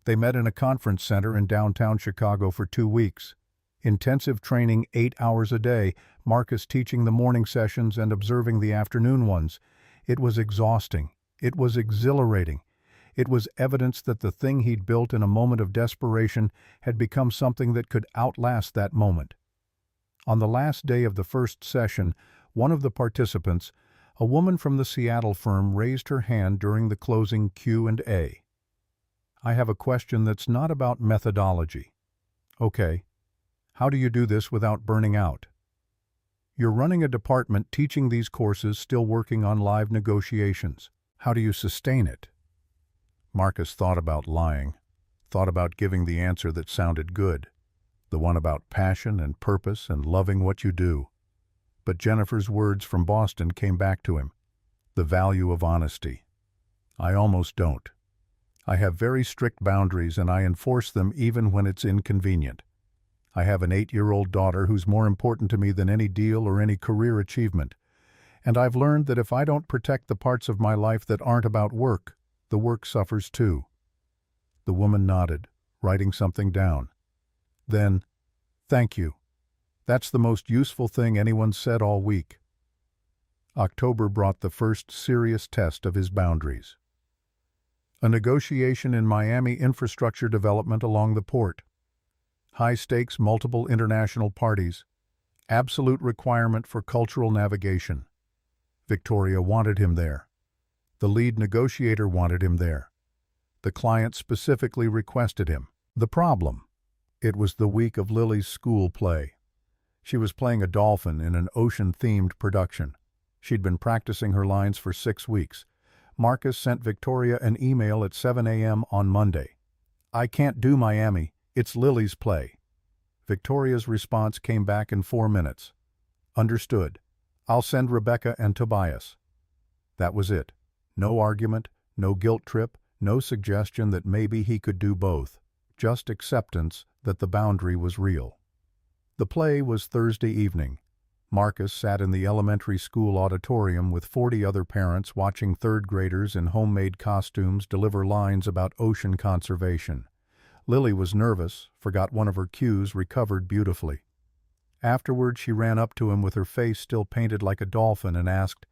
They met in a conference center in downtown Chicago for 2 weeks. Intensive training 8 hours a day, Marcus teaching the morning sessions and observing the afternoon ones. It was exhausting. It was exhilarating. It was evidence that the thing he'd built in a moment of desperation had become something that could outlast that moment. On the last day of the first session, one of the participants, a woman from the Seattle firm, raised her hand during the closing Q&A. "I have a question that's not about methodology." "Okay. How do you do this without burning out?" "You're running a department, teaching these courses, still working on live negotiations. How do you sustain it?" Marcus thought about lying, thought about giving the answer that sounded good, the one about passion and purpose and loving what you do. But Jennifer's words from Boston came back to him. The value of honesty. "I almost don't. I have very strict boundaries and I enforce them even when it's inconvenient. I have an 8-year-old daughter who's more important to me than any deal or any career achievement. And I've learned that if I don't protect the parts of my life that aren't about work, the work suffers too." The woman nodded, writing something down. Then, "Thank you. That's the most useful thing anyone's said all week." October brought the first serious test of his boundaries. A negotiation in Miami infrastructure development along the port. High stakes, multiple international parties. Absolute requirement for cultural navigation. Victoria wanted him there. The lead negotiator wanted him there. The client specifically requested him. The problem? It was the week of Lily's school play. She was playing a dolphin in an ocean-themed production. She'd been practicing her lines for 6 weeks. Marcus sent Victoria an email at 7 a.m. on Monday. "I can't do Miami. It's Lily's play." Victoria's response came back in 4 minutes. "Understood. I'll send Rebecca and Tobias." That was it. No argument, no guilt trip, no suggestion that maybe he could do both. Just acceptance that the boundary was real. The play was Thursday evening. Marcus sat in the elementary school auditorium with 40 other parents watching third graders in homemade costumes deliver lines about ocean conservation. Lily was nervous, forgot one of her cues, recovered beautifully. Afterward, she ran up to him with her face still painted like a dolphin and asked,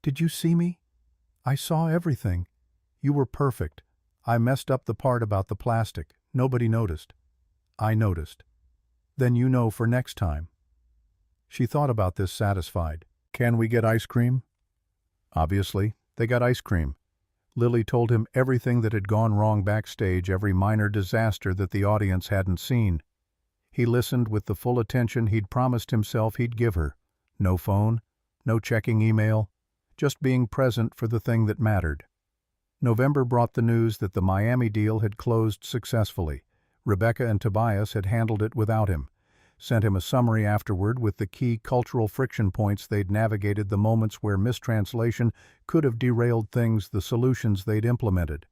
"Did you see me? I saw everything. You were perfect. I messed up the part about the plastic. Nobody noticed." "I noticed." "Then you know for next time." She thought about this, satisfied. "Can we get ice cream?" Obviously, they got ice cream. Lily told him everything that had gone wrong backstage, every minor disaster that the audience hadn't seen. He listened with the full attention he'd promised himself he'd give her. No phone, no checking email, just being present for the thing that mattered. November brought the news that the Miami deal had closed successfully. Rebecca and Tobias had handled it without him. Sent him a summary afterward with the key cultural friction points they'd navigated, the moments where mistranslation could have derailed things, the solutions they'd implemented.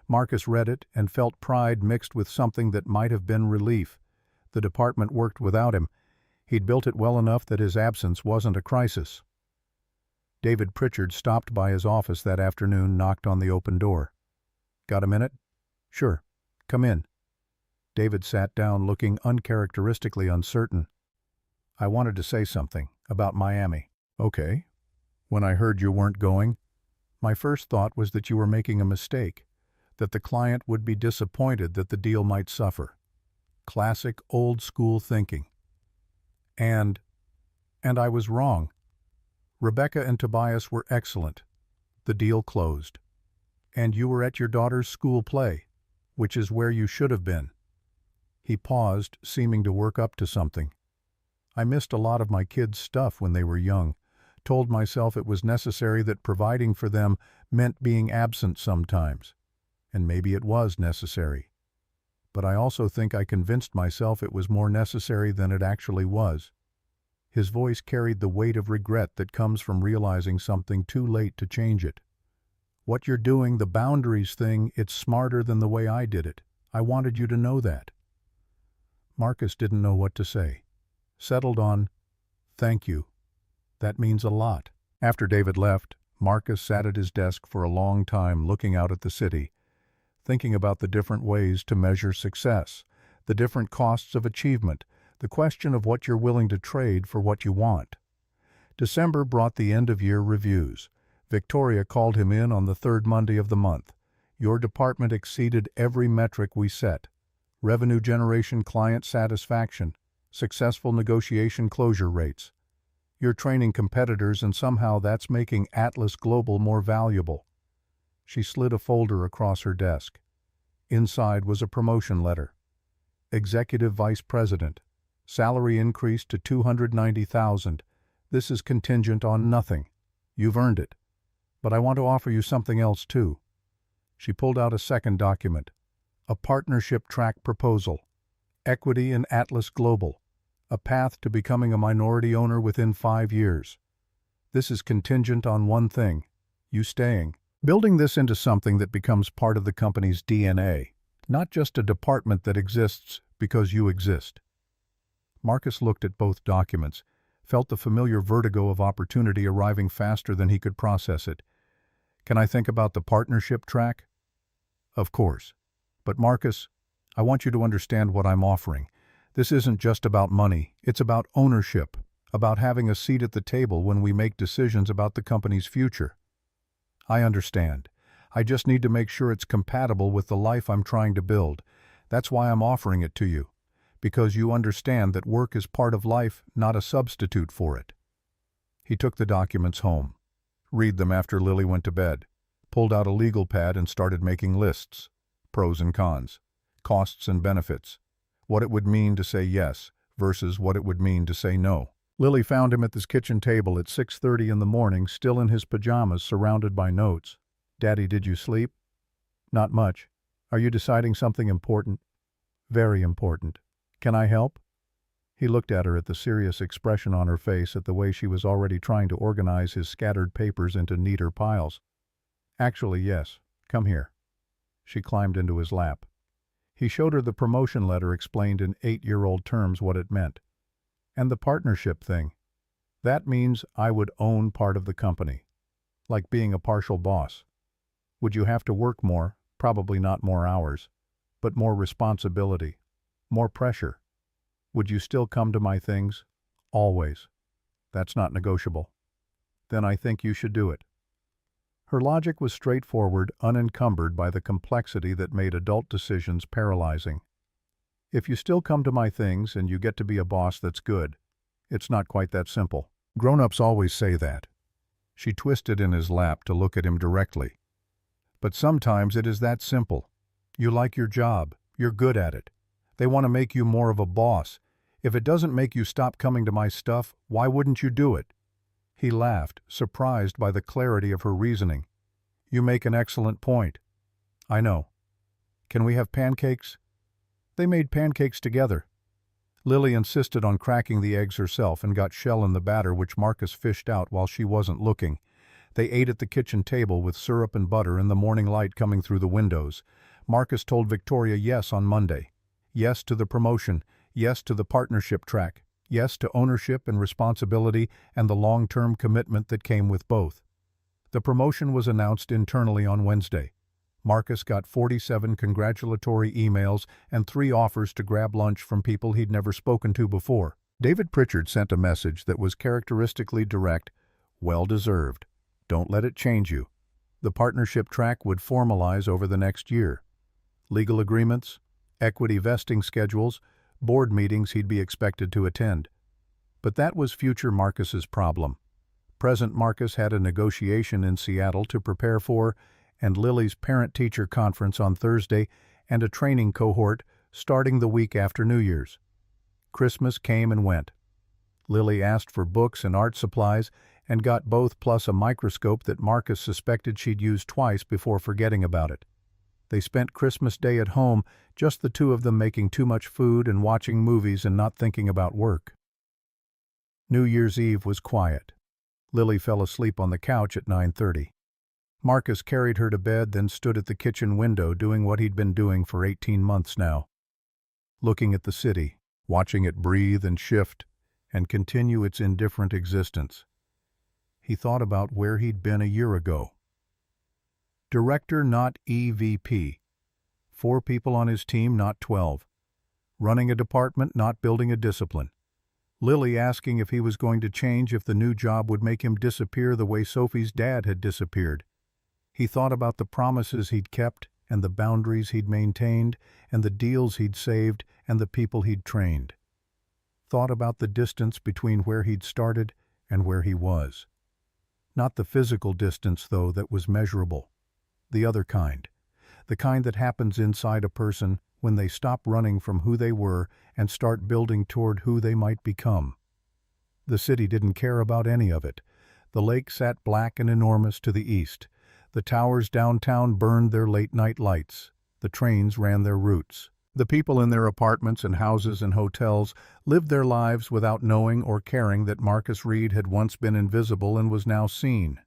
Marcus read it and felt pride mixed with something that might have been relief. The department worked without him. He'd built it well enough that his absence wasn't a crisis. David Pritchard stopped by his office that afternoon, knocked on the open door. "Got a minute?" "Sure. Come in." David sat down, looking uncharacteristically uncertain. "I wanted to say something about Miami." "Okay. When I heard you weren't going, my first thought was that you were making a mistake, that the client would be disappointed, that the deal might suffer. Classic old-school thinking. And I was wrong. Rebecca and Tobias were excellent. The deal closed. And you were at your daughter's school play, which is where you should have been." He paused, seeming to work up to something. "I missed a lot of my kids' stuff when they were young. Told myself it was necessary, that providing for them meant being absent sometimes. And maybe it was necessary. But I also think I convinced myself it was more necessary than it actually was." His voice carried the weight of regret that comes from realizing something too late to change it. "What you're doing, the boundaries thing, it's smarter than the way I did it. I wanted you to know that." Marcus didn't know what to say. Settled on, "Thank you. That means a lot." After David left, Marcus sat at his desk for a long time, looking out at the city, thinking about the different ways to measure success, the different costs of achievement, the question of what you're willing to trade for what you want. December brought the end-of-year reviews. Victoria called him in on the third Monday of the month. "Your department exceeded every metric we set. Revenue generation, client satisfaction, successful negotiation closure rates. You're training competitors, and somehow that's making Atlas Global more valuable." She slid a folder across her desk. Inside was a promotion letter. "Executive Vice President. Salary increase to $290,000. This is contingent on nothing. You've earned it. But I want to offer you something else too." She pulled out a second document. "A partnership track proposal. Equity in Atlas Global. A path to becoming a minority owner within 5 years. This is contingent on one thing: you staying. Building this into something that becomes part of the company's DNA, not just a department that exists because you exist." Marcus looked at both documents, felt the familiar vertigo of opportunity arriving faster than he could process it. Can I think about the partnership track? Of course. But Marcus, I want you to understand what I'm offering. This isn't just about money, it's about ownership, about having a seat at the table when we make decisions about the company's future. I understand. I just need to make sure it's compatible with the life I'm trying to build. That's why I'm offering it to you. Because you understand that work is part of life, not a substitute for it. He took the documents home. Read them after Lily went to bed. Pulled out a legal pad and started making lists. Pros and cons. Costs and benefits. What it would mean to say yes versus what it would mean to say no. Lily found him at his kitchen table at 6:30 in the morning, still in his pajamas, surrounded by notes. "Daddy, did you sleep?" "Not much. Are you deciding something important?" "Very important. Can I help?" He looked at her, at the serious expression on her face, at the way she was already trying to organize his scattered papers into neater piles. "Actually, yes. Come here." She climbed into his lap. He showed her the promotion letter, explained in 8-year-old terms what it meant. "And the partnership thing. That means I would own part of the company. Like being a partial boss. Would you have to work more? Probably not more hours. But more responsibility. More pressure. Would you still come to my things? Always. That's not negotiable. Then I think you should do it." Her logic was straightforward, unencumbered by the complexity that made adult decisions paralyzing. If you still come to my things and you get to be a boss, that's good. It's not quite that simple. Grown-ups always say that. She twisted in his lap to look at him directly. But sometimes it is that simple. You like your job. You're good at it. They want to make you more of a boss. If it doesn't make you stop coming to my stuff, why wouldn't you do it? He laughed, surprised by the clarity of her reasoning. "You make an excellent point." "I know. Can we have pancakes?" They made pancakes together. Lily insisted on cracking the eggs herself and got shell in the batter, which Marcus fished out while she wasn't looking. They ate at the kitchen table with syrup and butter and the morning light coming through the windows. Marcus told Victoria yes on Monday. Yes to the promotion, yes to the partnership track, yes to ownership and responsibility and the long-term commitment that came with both. The promotion was announced internally on Wednesday. Marcus got 47 congratulatory emails and 3 offers to grab lunch from people he'd never spoken to before. David Pritchard sent a message that was characteristically direct. Well-deserved. Don't let it change you. The partnership track would formalize over the next year. Legal agreements, equity vesting schedules, board meetings he'd be expected to attend. But that was future Marcus's problem. Present Marcus had a negotiation in Seattle to prepare for, and Lily's parent-teacher conference on Thursday, and a training cohort starting the week after New Year's. Christmas came and went. Lily asked for books and art supplies and got both, plus a microscope that Marcus suspected she'd used twice before forgetting about it. They spent Christmas Day at home, just the two of them, making too much food and watching movies and not thinking about work. New Year's Eve was quiet. Lily fell asleep on the couch at 9:30. Marcus carried her to bed, then stood at the kitchen window doing what he'd been doing for 18 months now. Looking at the city, watching it breathe and shift and continue its indifferent existence. He thought about where he'd been a year ago. Director, not EVP. 4 people on his team, not 12. Running a department, not building a discipline. Lily asking if he was going to change, if the new job would make him disappear the way Sophie's dad had disappeared. He thought about the promises he'd kept and the boundaries he'd maintained and the deals he'd saved and the people he'd trained. Thought about the distance between where he'd started and where he was. Not the physical distance, though, that was measurable. The other kind. The kind that happens inside a person when they stop running from who they were and start building toward who they might become. The city didn't care about any of it. The lake sat black and enormous to the east. The towers downtown burned their late-night lights. The trains ran their routes. The people in their apartments and houses and hotels lived their lives without knowing or caring that Marcus Reid had once been invisible and was now seen.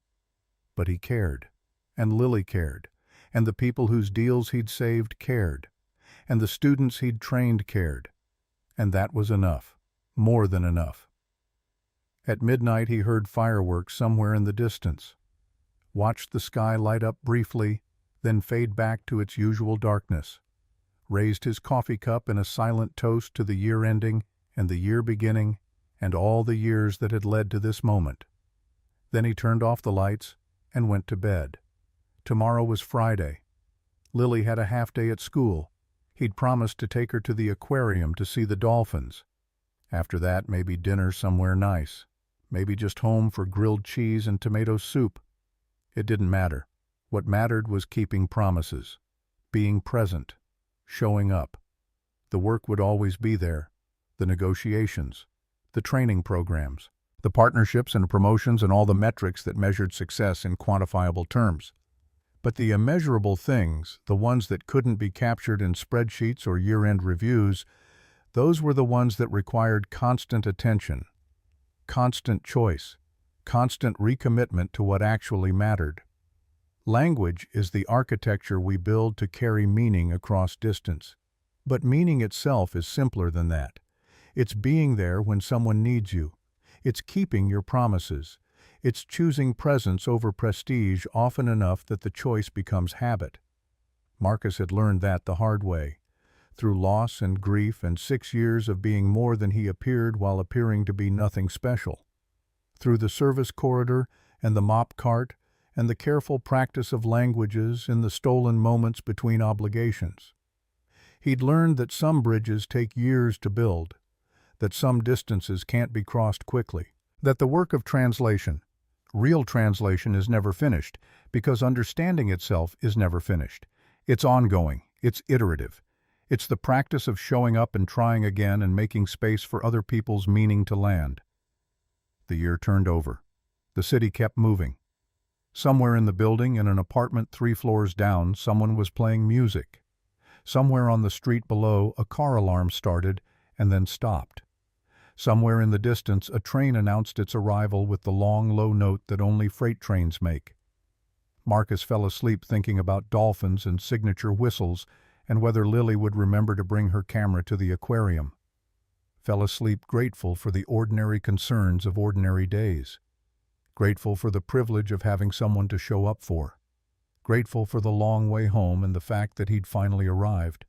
But he cared. And Lily cared. And the people whose deals he'd saved cared. And the students he'd trained cared. And that was enough. More than enough. At midnight he heard fireworks somewhere in the distance, watched the sky light up briefly, then fade back to its usual darkness, raised his coffee cup in a silent toast to the year ending and the year beginning and all the years that had led to this moment. Then he turned off the lights and went to bed. Tomorrow was Friday. Lily had a half-day at school. He'd promised to take her to the aquarium to see the dolphins. After that, maybe dinner somewhere nice. Maybe just home for grilled cheese and tomato soup. It didn't matter. What mattered was keeping promises, being present, showing up. The work would always be there, the negotiations, the training programs, the partnerships and promotions and all the metrics that measured success in quantifiable terms. But the immeasurable things, the ones that couldn't be captured in spreadsheets or year-end reviews, those were the ones that required constant attention, constant choice, constant recommitment to what actually mattered. Language is the architecture we build to carry meaning across distance. But meaning itself is simpler than that. It's being there when someone needs you. It's keeping your promises. It's choosing presence over prestige often enough that the choice becomes habit. Marcus had learned that the hard way, through loss and grief and 6 years of being more than he appeared while appearing to be nothing special. Through the service corridor and the mop cart and the careful practice of languages in the stolen moments between obligations. He'd learned that some bridges take years to build, that some distances can't be crossed quickly, that the work of translation, real translation, is never finished because understanding itself is never finished. It's ongoing, it's iterative. It's the practice of showing up and trying again and making space for other people's meaning to land. The year turned over. The city kept moving. Somewhere in the building, in an apartment 3 floors down, someone was playing music. Somewhere on the street below, a car alarm started and then stopped. Somewhere in the distance, a train announced its arrival with the long, low note that only freight trains make. Marcus fell asleep thinking about dolphins and signature whistles and whether Lily would remember to bring her camera to the aquarium. Fell asleep grateful for the ordinary concerns of ordinary days. Grateful for the privilege of having someone to show up for. Grateful for the long way home and the fact that he'd finally arrived.